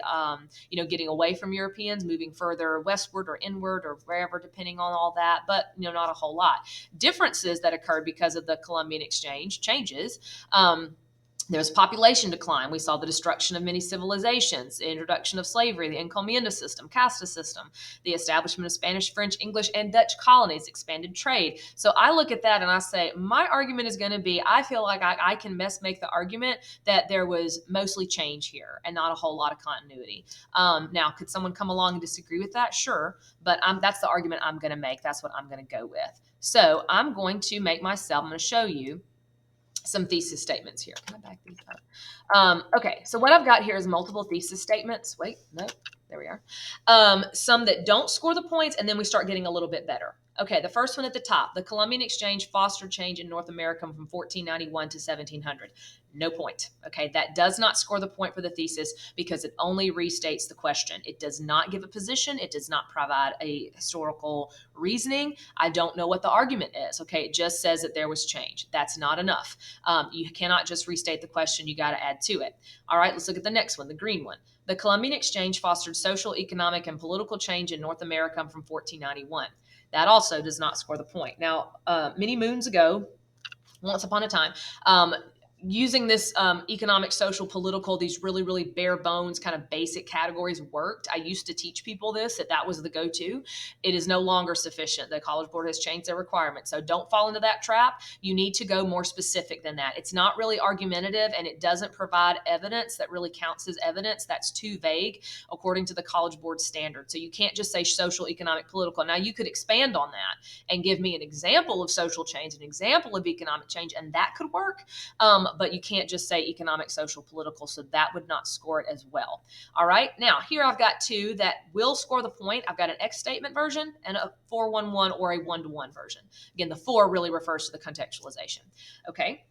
getting away from Europeans, moving further westward or inward or wherever, depending on all that. But not a whole lot. Differences that occurred because of the Columbian Exchange changes. There was population decline. We saw the destruction of many civilizations, the introduction of slavery, the encomienda system, casta system, the establishment of Spanish, French, English, and Dutch colonies, expanded trade. So I look at that and I say, my argument is going to be, I feel like I can make the argument that there was mostly change here and not a whole lot of continuity. Now, could someone come along and disagree with that? Sure. But that's the argument I'm going to make. That's what I'm going to go with. So I'm going to I'm going to show you some thesis statements here. Can I back these up? Okay, so what I've got here is multiple thesis statements. Wait, no, there we are. Some that don't score the points, and then we start getting a little bit better. Okay, the first one at the top, the Columbian Exchange fostered change in North America from 1491 to 1700. No point. Okay, that does not score the point for the thesis because it only restates the question. It does not give a position. It does not provide a historical reasoning. I don't know what the argument is. Okay, it just says that there was change. That's not enough. You cannot just restate the question. You got to add to it. All right, let's look at the next one, the green one. The Columbian Exchange fostered social, economic, and political change in North America from 1491. That also does not score the point. Now, many moons ago, once upon a time, using this economic, social, political, these really, really bare bones kind of basic categories worked. I used to teach people that was the go-to. It is no longer sufficient. The College Board has changed their requirements. So don't fall into that trap. You need to go more specific than that. It's not really argumentative, and it doesn't provide evidence that really counts as evidence. That's too vague according to the College Board standard. So you can't just say social, economic, political. Now, you could expand on that and give me an example of social change, an example of economic change, and that could work. But you can't just say economic, social, political, so that would not score it as well. All right, now here I've got two that will score the point. I've got an X statement version and a 411 or a 1-to-1 version. Again, the 4 really refers to the contextualization. Okay.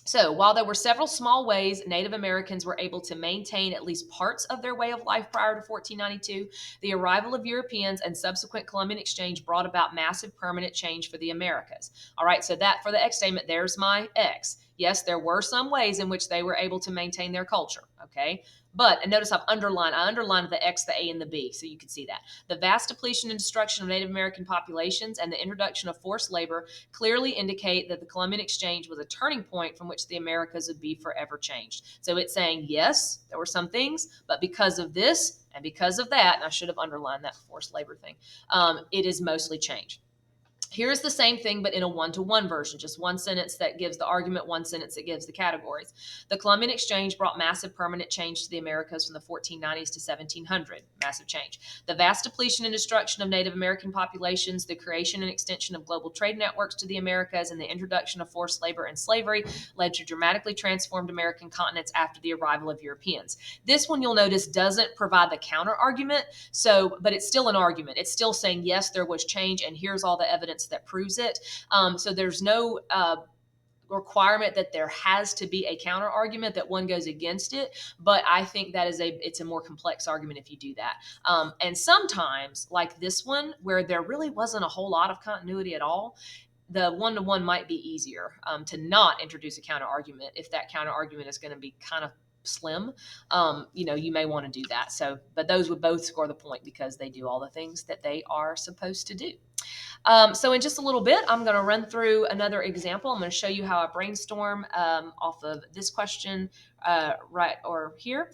So while there were several small ways Native Americans were able to maintain at least parts of their way of life prior to 1492, the arrival of Europeans and subsequent Columbian Exchange brought about massive permanent change for the Americas. All right, so that for the X statement, there's my X. Yes, there were some ways in which they were able to maintain their culture, okay? But, and notice I underlined the X, the A, and the B, so you can see that. The vast depletion and destruction of Native American populations and the introduction of forced labor clearly indicate that the Columbian Exchange was a turning point from which the Americas would be forever changed. So it's saying, yes, there were some things, but because of this and because of that, and I should have underlined that forced labor thing, it is mostly change. Here's the same thing, but in a one-to-one version, just one sentence that gives the argument, one sentence that gives the categories. The Columbian Exchange brought massive permanent change to the Americas from the 1490s to 1700. Massive change. The vast depletion and destruction of Native American populations, the creation and extension of global trade networks to the Americas, and the introduction of forced labor and slavery led to dramatically transformed American continents after the arrival of Europeans. This one, you'll notice, doesn't provide the counter argument, but it's still an argument. It's still saying, yes, there was change, and here's all the evidence that proves it. So there's no requirement that there has to be a counter argument that one goes against it, but I think that it's a more complex argument if you do that. And sometimes, like this one, where there really wasn't a whole lot of continuity at all, the one-to-one might be easier to not introduce a counter argument if that counter argument is going to be kind of slim. You may want to do that. So, but those would both score the point because they do all the things that they are supposed to do. So in just a little bit, I'm going to run through another example. I'm going to show you how I brainstorm off of this question right or here.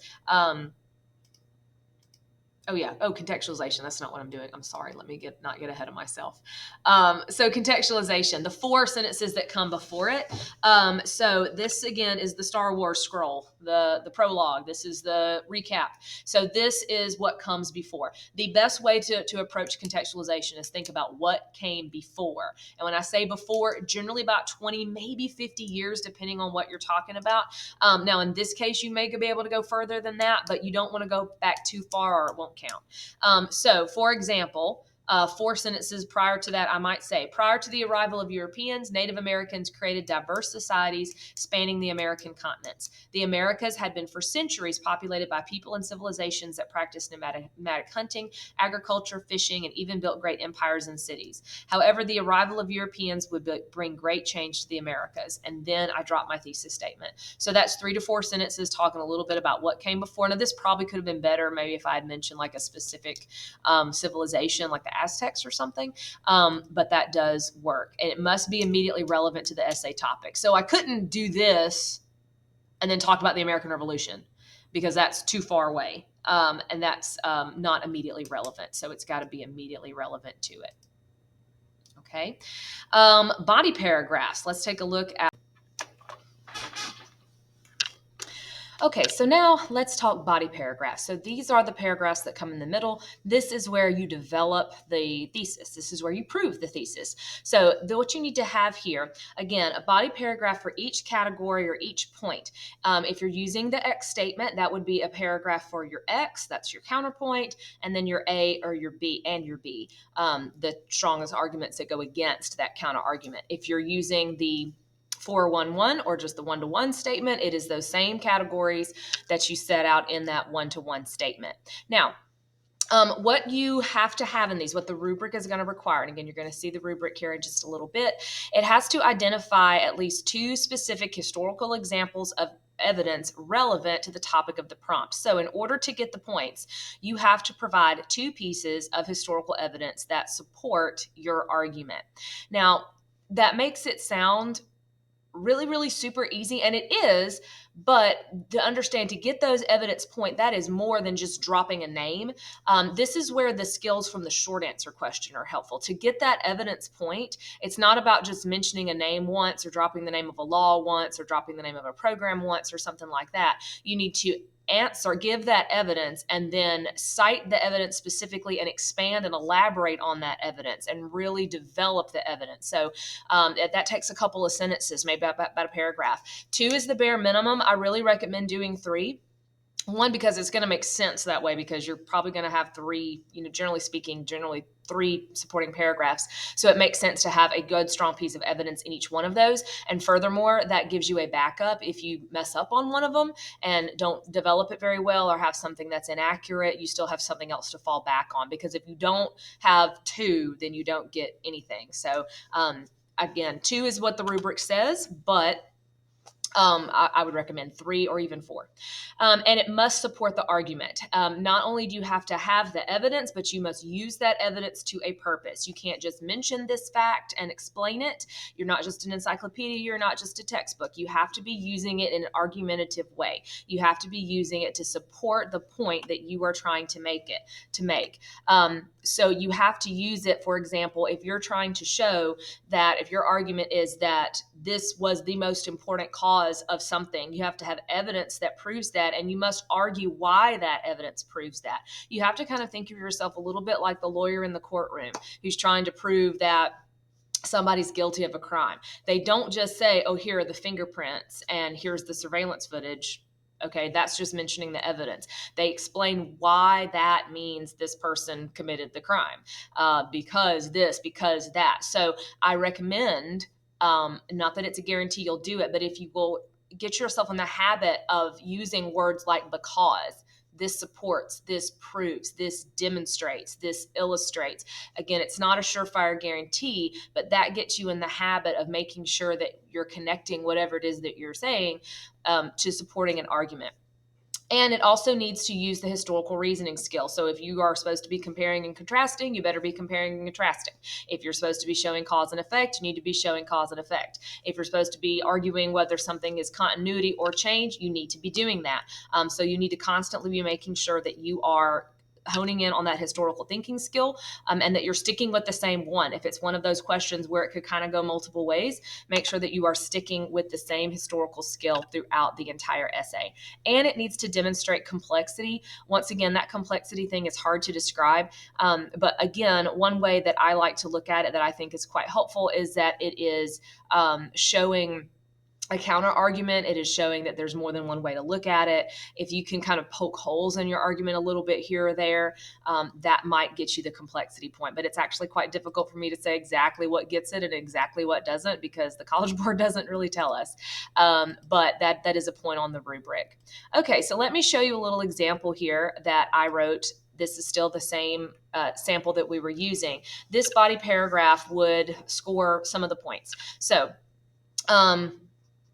Contextualization. That's not what I'm doing. I'm sorry. Let me not get ahead of myself. So contextualization, the 4 sentences that come before it. So this again is the Star Wars scroll, the prologue. This is the recap. So this is what comes before. The best way to approach contextualization is think about what came before. And when I say before, generally about 20, maybe 50 years, depending on what you're talking about. Now, in this case, you may be able to go further than that, but you don't want to go back too far or it won't count. So, for example, 4 sentences prior to that, I might say, prior to the arrival of Europeans, Native Americans created diverse societies spanning the American continents. The Americas had been for centuries populated by people and civilizations that practiced nomadic hunting, agriculture, fishing, and even built great empires and cities. However, the arrival of Europeans would bring great change to the Americas. And then I drop my thesis statement. So that's 3 to 4 sentences talking a little bit about what came before. Now, this probably could have been better maybe if I had mentioned like a specific civilization, like the Aztecs or something, but that does work. And it must be immediately relevant to the essay topic. So I couldn't do this and then talk about the American Revolution because that's too far away, and that's not immediately relevant. So it's got to be immediately relevant to it. Okay. Body paragraphs. Let's take a look at. Okay, so now let's talk body paragraphs. So these are the paragraphs that come in the middle. This is where you develop the thesis. This is where you prove the thesis. So what you need to have here, again, a body paragraph for each category or each point. If you're using the X statement, that would be a paragraph for your X, that's your counterpoint, and then your A or your B and your B, the strongest arguments that go against that counter argument. If you're using the 411 or just the one-to-one statement, it is those same categories that you set out in that one-to-one statement. Now, what you have to have in these, what the rubric is going to require, and again, you're going to see the rubric here in just a little bit, it has to identify at least 2 specific historical examples of evidence relevant to the topic of the prompt. So in order to get the points, you have to provide 2 pieces of historical evidence that support your argument. Now, that makes it sound really, really super easy, and it is, but to understand, to get those evidence point, that is more than just dropping a name. This is where the skills from the short answer question are helpful. To get that evidence point, it's not about just mentioning a name once or dropping the name of a law once or dropping the name of a program once or something like that. You need to give that evidence and then cite the evidence specifically and expand and elaborate on that evidence and really develop the evidence. So that takes a couple of sentences, maybe about a paragraph. 2 is the bare minimum. I really recommend doing 3. 1, because it's going to make sense that way, because you're probably going to have 3, generally speaking, 3 supporting paragraphs. So it makes sense to have a good, strong piece of evidence in each one of those. And furthermore, that gives you a backup if you mess up on one of them and don't develop it very well or have something that's inaccurate, you still have something else to fall back on. Because if you don't have 2, then you don't get anything. So again, 2 is what the rubric says, but I would recommend 3 or even 4. And it must support the argument. Not only do you have to have the evidence, but you must use that evidence to a purpose. You can't just mention this fact and explain it. You're not just an encyclopedia, you're not just a textbook. You have to be using it in an argumentative way. You have to be using it to support the point that you are trying to make. So you have to use it, for example, if you're trying to show that if your argument is that this was the most important cause of something, you have to have evidence that proves that, and you must argue why that evidence proves that. You have to kind of think of yourself a little bit like the lawyer in the courtroom who's trying to prove that somebody's guilty of a crime. They don't just say, oh, here are the fingerprints and here's the surveillance footage. Okay, that's just mentioning the evidence. They explain why that means this person committed the crime, because this, because that. So I recommend, not that it's a guarantee you'll do it, but if you will get yourself in the habit of using words like because, this supports, this proves, this demonstrates, this illustrates. Again, it's not a surefire guarantee, but that gets you in the habit of making sure that you're connecting whatever it is that you're saying to supporting an argument. And it also needs to use the historical reasoning skill. So if you are supposed to be comparing and contrasting, you better be comparing and contrasting. If you're supposed to be showing cause and effect, you need to be showing cause and effect. If you're supposed to be arguing whether something is continuity or change, you need to be doing that. So you need to constantly be making sure that you are honing in on that historical thinking skill, and that you're sticking with the same one. If it's one of those questions where it could kind of go multiple ways, make sure that you are sticking with the same historical skill throughout the entire essay. And it needs to demonstrate complexity. Once again, that complexity thing is hard to describe. But again, one way that I like to look at it that I think is quite helpful is that it is showing a counter argument. It is showing that there's more than one way to look at it. If you can kind of poke holes in your argument a little bit here or there, that might get you the complexity point. But it's actually quite difficult for me to say exactly what gets it and exactly what doesn't, because the College Board doesn't really tell us. But that is a point on the rubric. Okay, so let me show you a little example here that I wrote. This is still the same sample that we were using. This body paragraph would score some of the points. So,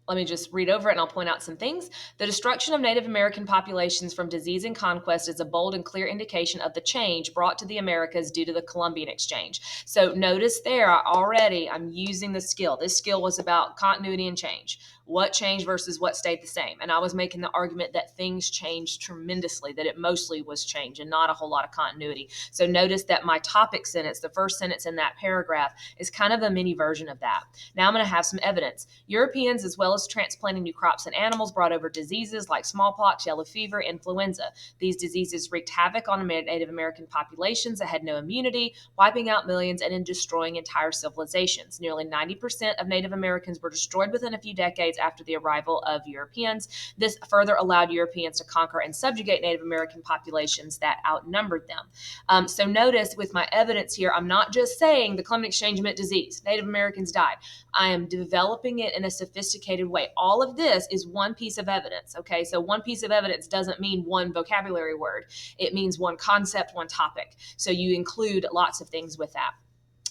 let me just read over it and I'll point out some things. The destruction of Native American populations from disease and conquest is a bold and clear indication of the change brought to the Americas due to the Columbian Exchange. So notice there already I'm using the skill. This skill was about continuity and change. What changed versus what stayed the same. And I was making the argument that things changed tremendously, that it mostly was change and not a whole lot of continuity. So notice that my topic sentence, the first sentence in that paragraph, is kind of a mini version of that. Now I'm going to have some evidence. Europeans, as well as transplanting new crops and animals, brought over diseases like smallpox, yellow fever, influenza. These diseases wreaked havoc on Native American populations that had no immunity, wiping out millions and destroying entire civilizations. Nearly 90% of Native Americans were destroyed within a few decades after the arrival of Europeans. This further allowed Europeans to conquer and subjugate Native American populations that outnumbered them. So notice with my evidence here, I'm not just saying the Columbian Exchange meant disease. Native Americans died. I am developing it in a sophisticated way. All of this is one piece of evidence, okay? So one piece of evidence doesn't mean one vocabulary word. It means one concept, one topic. So you include lots of things with that.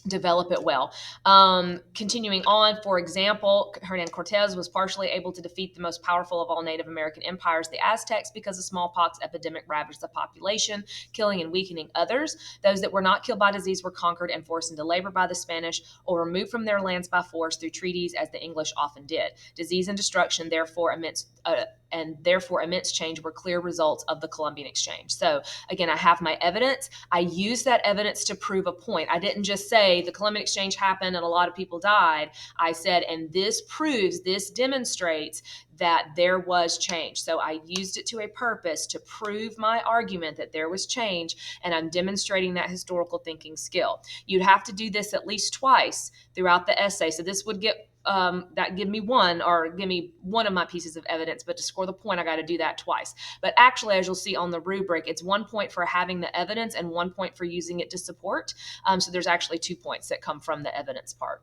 Develop it well. Continuing on, for example, Hernan Cortez was partially able to defeat the most powerful of all Native American empires, the Aztecs, because a smallpox epidemic ravaged the population, killing and weakening others. Those that were not killed by disease were conquered and forced into labor by the Spanish or removed from their lands by force through treaties, as the English often did. Disease and destruction, therefore, immense change were clear results of the Columbian Exchange. So again, I have my evidence. I use that evidence to prove a point. I didn't just say the Columbian Exchange happened and a lot of people died. I said, and this proves, this demonstrates that there was change. So I used it to a purpose to prove my argument that there was change, and I'm demonstrating that historical thinking skill. You'd have to do this at least twice throughout the essay. So this would get that give me one of my pieces of evidence, but to score the point, I got to do that twice. But actually, as you'll see on the rubric, it's 1 point for having the evidence and 1 point for using it to support. So there's actually 2 points that come from the evidence part.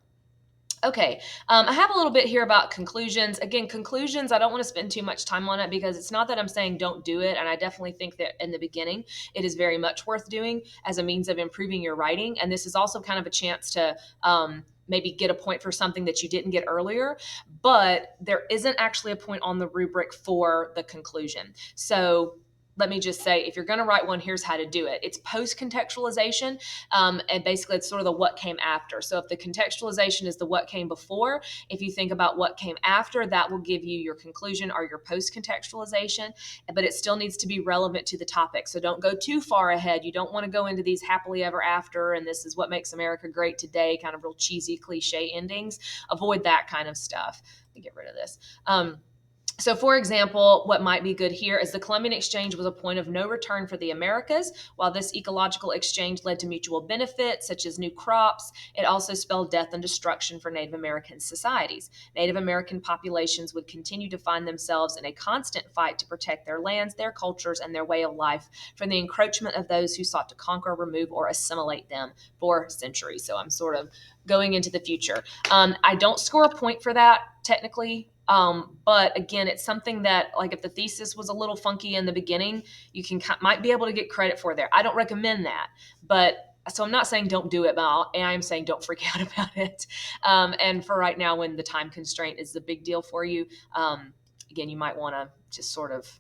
Okay, I have a little bit here about conclusions. Again, conclusions, I don't want to spend too much time on it because it's not that I'm saying don't do it. And I definitely think that in the beginning, it is very much worth doing as a means of improving your writing. And this is also kind of a chance to maybe get a point for something that you didn't get earlier, but there isn't actually a point on the rubric for the conclusion. So let me just say, if you're going to write one, here's how to do it. It's post contextualization, and basically it's sort of the what came after. So if the contextualization is the what came before, if you think about what came after, that will give you your conclusion or your post contextualization, but it still needs to be relevant to the topic. So don't go too far ahead. You don't want to go into these happily ever after and this is what makes America great today, kind of real cheesy cliche endings. Avoid that kind of stuff. Let me get rid of this. So, for example, what might be good here is the Columbian Exchange was a point of no return for the Americas. While this ecological exchange led to mutual benefits, such as new crops, it also spelled death and destruction for Native American societies. Native American populations would continue to find themselves in a constant fight to protect their lands, their cultures, and their way of life from the encroachment of those who sought to conquer, remove, or assimilate them for centuries. So, I'm sort of going into the future. I don't score a point for that technically. But again, it's something that, like, if the thesis was a little funky in the beginning, you might be able to get credit for there. I don't recommend that, but so I'm not saying don't do it, but I'm saying don't freak out about it. And for right now, when the time constraint is the big deal for you, again, you might want to just sort of,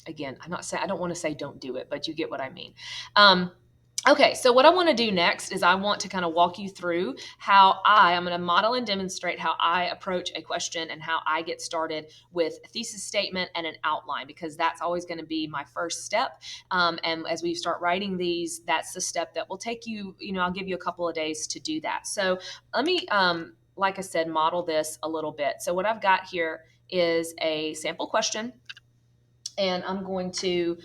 again, I don't want to say don't do it, but you get what I mean. Okay, so what I want to do next is I want to kind of walk you through how I'm going to model and demonstrate how I approach a question and how I get started with a thesis statement and an outline, because that's always going to be my first step. And as we start writing these, that's the step that will take you, I'll give you a couple of days to do that. So let me, like I said, model this a little bit. So what I've got here is a sample question, and I'm going to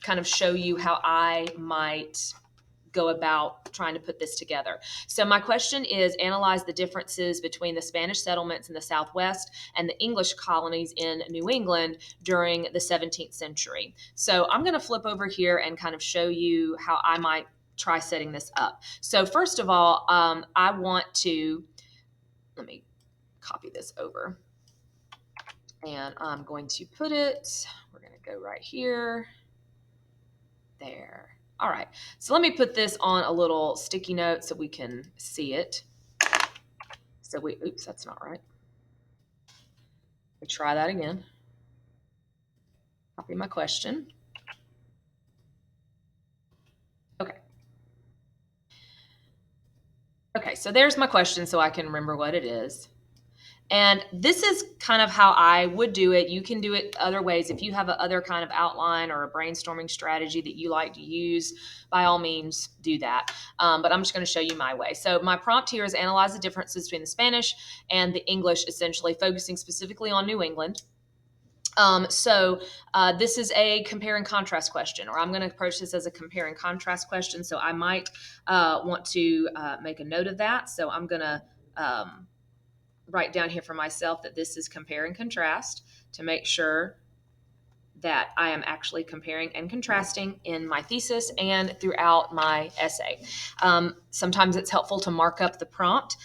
kind of show you how I might go about trying to put this together. So my question is, analyze the differences between the Spanish settlements in the Southwest and the English colonies in New England during the 17th century. So I'm going to flip over here and kind of show you how I might try setting this up. So first of all, I want to, let me copy this over. And I'm going to put it, we're going to go right here, there. All right, so let me put this on a little sticky note so we can see it. So oops, that's not right. Let me try that again. Copy my question. Okay. Okay, so there's my question so I can remember what it is. And this is kind of how I would do it. You can do it other ways. If you have a other kind of outline or a brainstorming strategy that you like to use, by all means, do that. But I'm just going to show you my way. So my prompt here is analyze the differences between the Spanish and the English, essentially focusing specifically on New England. This is a compare and contrast question, or I'm going to approach this as a compare and contrast question. So I might want to make a note of that. So I'm going to write down here for myself that this is compare and contrast to make sure that I am actually comparing and contrasting in my thesis and throughout my essay. Sometimes it's helpful to mark up the prompt.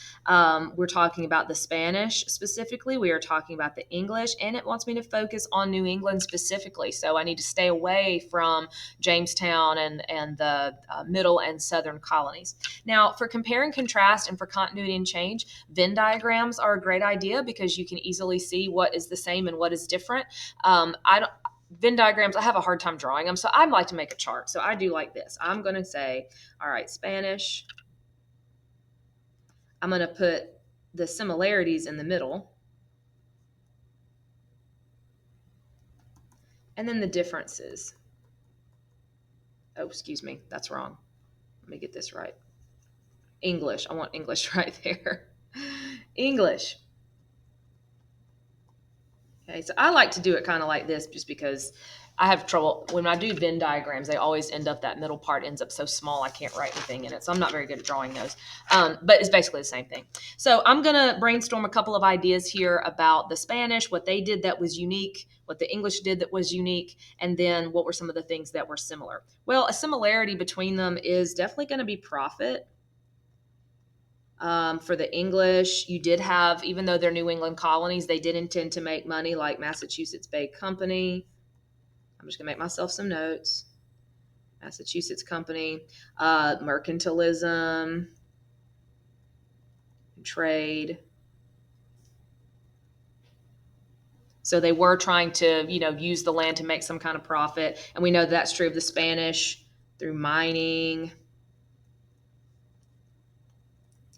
We're talking about the Spanish specifically. We are talking about the English, and it wants me to focus on New England specifically. So I need to stay away from Jamestown and the middle and southern colonies. Now, for compare and contrast and for continuity and change, Venn diagrams are a great idea because you can easily see what is the same and what is different. Venn diagrams, I have a hard time drawing them, so I'd like to make a chart. So I do like this. I'm going to say, all right, Spanish. I'm going to put the similarities in the middle. And then the differences. Oh, excuse me. That's wrong. Let me get this right. English. I want English right there. English. Okay, so I like to do it kind of like this just because I have trouble. When I do Venn diagrams, they always end up, that middle part ends up so small I can't write anything in it. So I'm not very good at drawing those. But it's basically the same thing. So I'm going to brainstorm a couple of ideas here about the Spanish, what they did that was unique, what the English did that was unique, and then what were some of the things that were similar. Well, a similarity between them is definitely going to be profit. For the English, you did have, even though they're New England colonies, they did intend to make money, like Massachusetts Bay Company. I'm just going to make myself some notes. Massachusetts Company, mercantilism. trade. So they were trying to, use the land to make some kind of profit. And we know that's true of the Spanish through mining.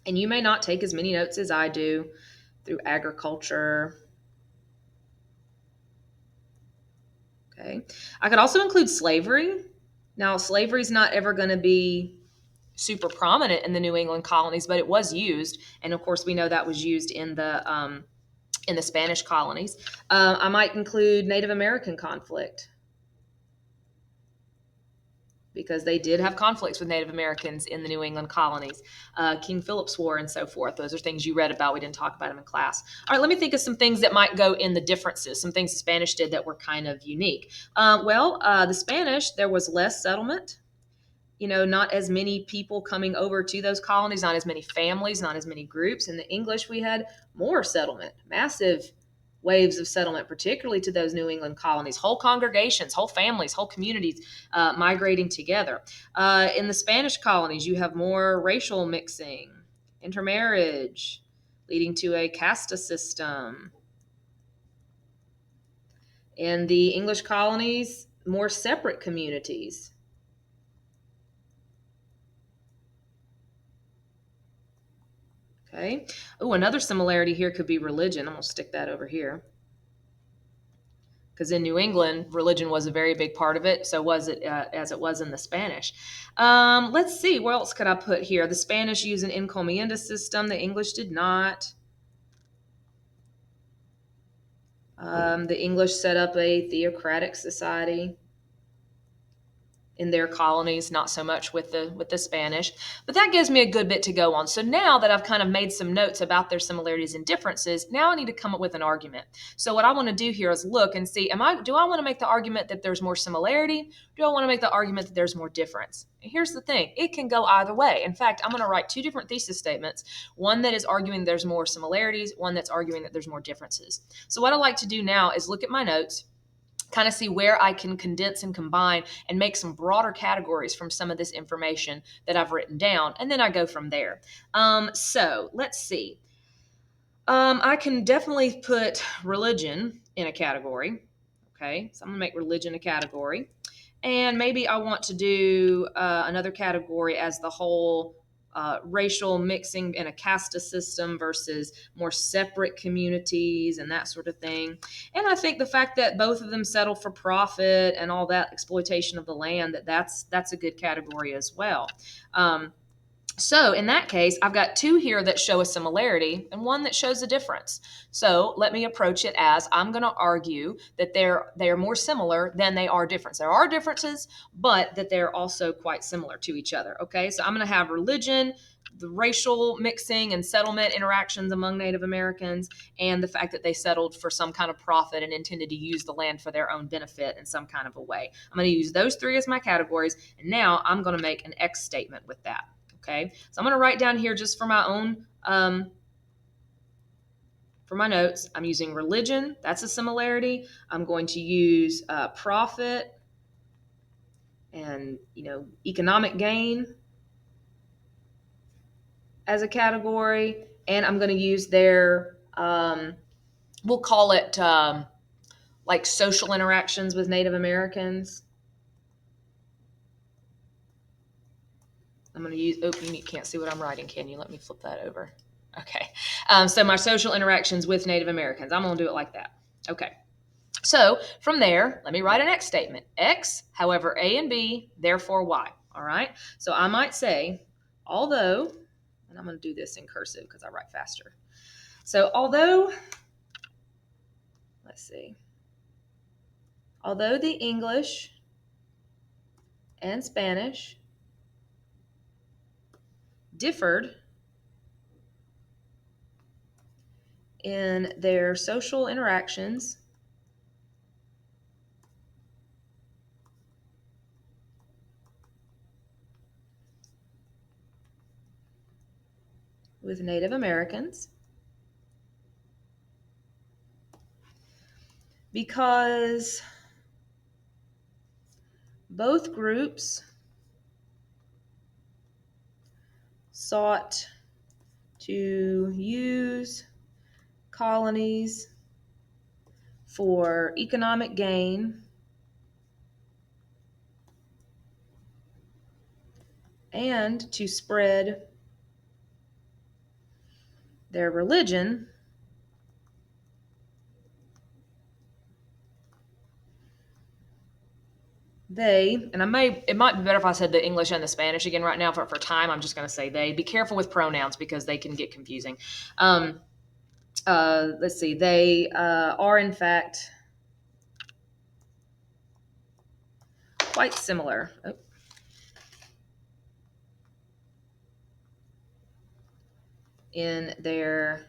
And you may not take as many notes as I do through agriculture. Okay. I could also include slavery. Now, slavery is not ever going to be super prominent in the New England colonies, but it was used. And of course, we know that was used in the Spanish colonies. I might include Native American conflict, because they did have conflicts with Native Americans in the New England colonies, King Philip's War and so forth. Those are things you read about. We didn't talk about them in class. All right, let me think of some things that might go in the differences, some things the Spanish did that were kind of unique. The Spanish, there was less settlement. Not as many people coming over to those colonies, not as many families, not as many groups. In the English, we had more settlement, massive waves of settlement, particularly to those New England colonies, whole congregations, whole families, whole communities migrating together. In the Spanish colonies, you have more racial mixing, intermarriage, leading to a casta system. In the English colonies, more separate communities. Okay. Oh, another similarity here could be religion. I'm going to stick that over here. Because in New England, religion was a very big part of it. So was it as it was in the Spanish. Let's see. What else could I put here? The Spanish use an encomienda system. The English did not. The English set up a theocratic society in their colonies, not so much with the Spanish. But that gives me a good bit to go on. So now that I've kind of made some notes about their similarities and differences, now I need to come up with an argument. So what I want to do here is look and see, do I want to make the argument that there's more similarity? Do I want to make the argument that there's more difference? And here's the thing, it can go either way. In fact, I'm going to write two different thesis statements, one that is arguing there's more similarities, one that's arguing that there's more differences. So what I like to do now is look at my notes, kind of see where I can condense and combine and make some broader categories from some of this information that I've written down. And then I go from there. So let's see. I can definitely put religion in a category. Okay, so I'm going to make religion a category. And maybe I want to do another category as the whole racial mixing in a casta system versus more separate communities and that sort of thing. And I think the fact that both of them settle for profit and all that exploitation of the land, that's a good category as well. So in that case, I've got two here that show a similarity and one that shows a difference. So let me approach it as I'm going to argue that they're more similar than they are different. There are differences, but that they're also quite similar to each other. Okay, so I'm going to have religion, the racial mixing and settlement interactions among Native Americans, and the fact that they settled for some kind of profit and intended to use the land for their own benefit in some kind of a way. I'm going to use those three as my categories, and now I'm going to make an X statement with that. Okay, so I'm going to write down here just for my own, for my notes, I'm using religion. That's a similarity. I'm going to use profit and, economic gain as a category. And I'm going to use their, we'll call it like social interactions with Native Americans. I'm going to use, you can't see what I'm writing, can you? Let me flip that over. Okay. So my social interactions with Native Americans, I'm going to do it like that. Okay. So from there, let me write an X statement. X, however, A and B, therefore Y. All right. So I might say, although, and I'm going to do this in cursive because I write faster. So although, let's see, although the English and Spanish differed in their social interactions with Native Americans, because both groups sought to use colonies for economic gain and to spread their religion it might be better if I said the English and the Spanish again right now for time. I'm just going to say they. Be careful with pronouns because they can get confusing. Let's see. They are in fact quite similar. In their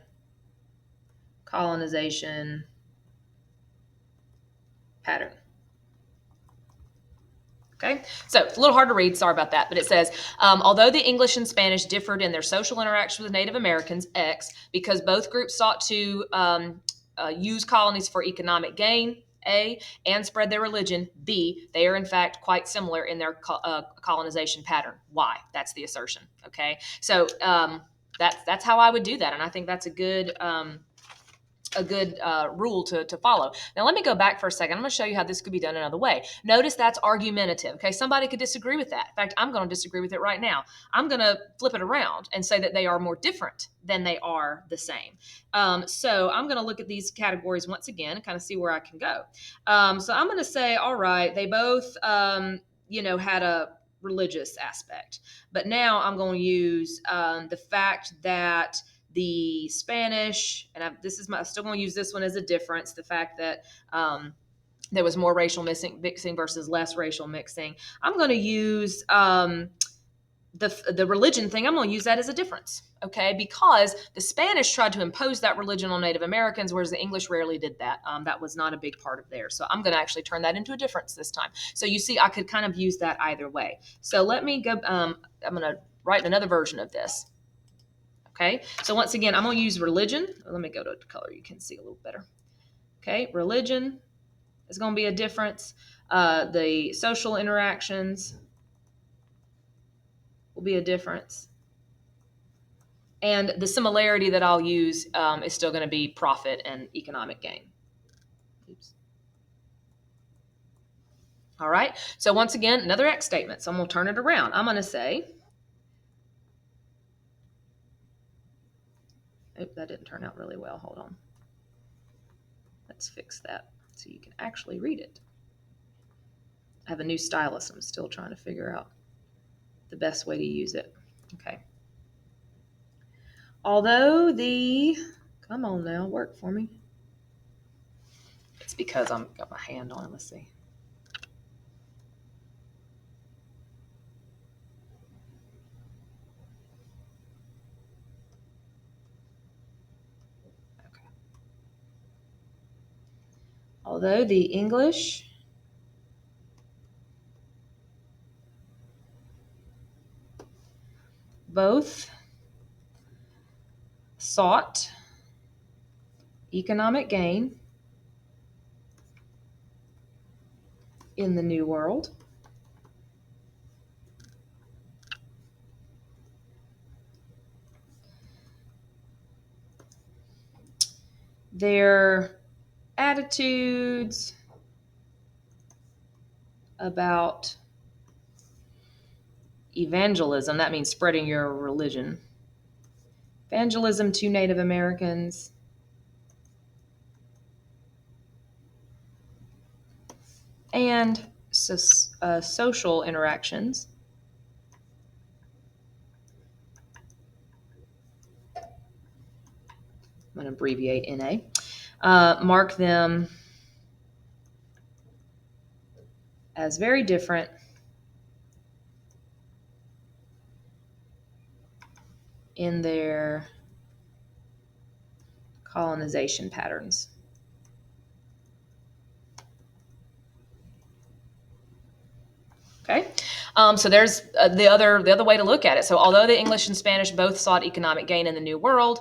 colonization pattern. Okay, so it's a little hard to read. Sorry about that. But it says, although the English and Spanish differed in their social interaction with Native Americans, X, because both groups sought to use colonies for economic gain, A, and spread their religion, B, they are in fact quite similar in their colonization pattern. Y, that's the assertion. Okay, so that's how I would do that, and I think that's a good rule to follow. Now, let me go back for a second. I'm going to show you how this could be done another way. Notice that's argumentative. Okay, somebody could disagree with that. In fact, I'm going to disagree with it right now. I'm going to flip it around and say that they are more different than they are the same. So I'm going to look at these categories once again and kind of see where I can go. So I'm going to say, all right, they both, had a religious aspect. But now I'm going to use the fact that the Spanish, and I'm still going to use this one as a difference, the fact that there was more racial mixing versus less racial mixing. I'm going to use the religion thing. I'm going to use that as a difference, okay? Because the Spanish tried to impose that religion on Native Americans, whereas the English rarely did that. That was not a big part of theirs. So I'm going to actually turn that into a difference this time. So you see, I could kind of use that either way. So let me go, I'm going to write another version of this. Okay, so once again, I'm going to use religion. Let me go to color. You can see a little better. Okay, religion is going to be a difference. The social interactions will be a difference. And the similarity that I'll use is still going to be profit and economic gain. Oops. All right, so once again, another X statement. So I'm going to turn it around. I'm going to say, oops, that didn't turn out really well. Hold on. Let's fix that so you can actually read it. I have a new stylus. I'm still trying to figure out the best way to use it. Okay. Although come on now, work for me. It's because I've got my hand on it. Let's see. Okay. Although the English both sought economic gain in the New World, their attitudes about evangelism, that means spreading your religion, evangelism to Native Americans, and social interactions I'm going to abbreviate NA, mark them as very different in their colonization patterns. Okay, so there's the other way to look at it. So although the English and Spanish both sought economic gain in the New World,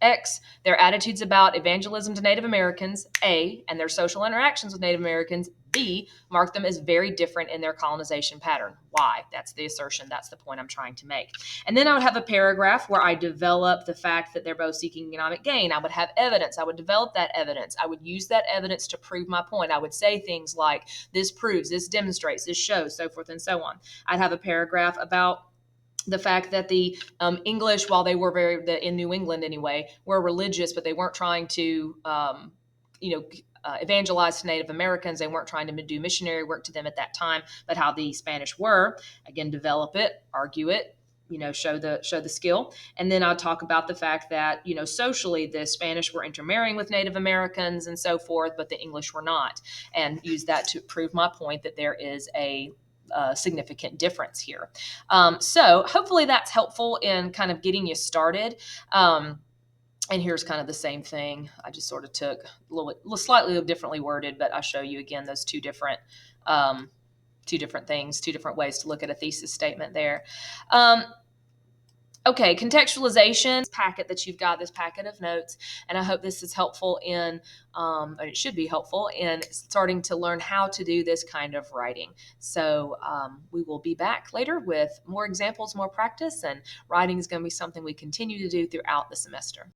X, their attitudes about evangelism to Native Americans, A, and their social interactions with Native Americans, B, mark them as very different in their colonization pattern. Y, that's the assertion, that's the point I'm trying to make. And then I would have a paragraph where I develop the fact that they're both seeking economic gain. I would have evidence. I would develop that evidence. I would use that evidence to prove my point. I would say things like, this proves, this demonstrates, this shows, so forth and so on. I'd have a paragraph about the fact that the English, while they were in New England anyway, were religious, but they weren't trying to, evangelize to Native Americans. They weren't trying to do missionary work to them at that time, but how the Spanish were. Again, develop it, argue it, show the skill. And then I'll talk about the fact that, socially the Spanish were intermarrying with Native Americans and so forth, but the English were not, and use that to prove my point that there is a significant difference here. So hopefully that's helpful in kind of getting you started. And here's kind of the same thing. I just sort of took a little slightly differently worded, but I show you again those two different things, two different ways to look at a thesis statement there. Okay, contextualization packet that you've got, this packet of notes, and I hope this is helpful in, or it should be helpful in starting to learn how to do this kind of writing. So we will be back later with more examples, more practice, and writing is going to be something we continue to do throughout the semester.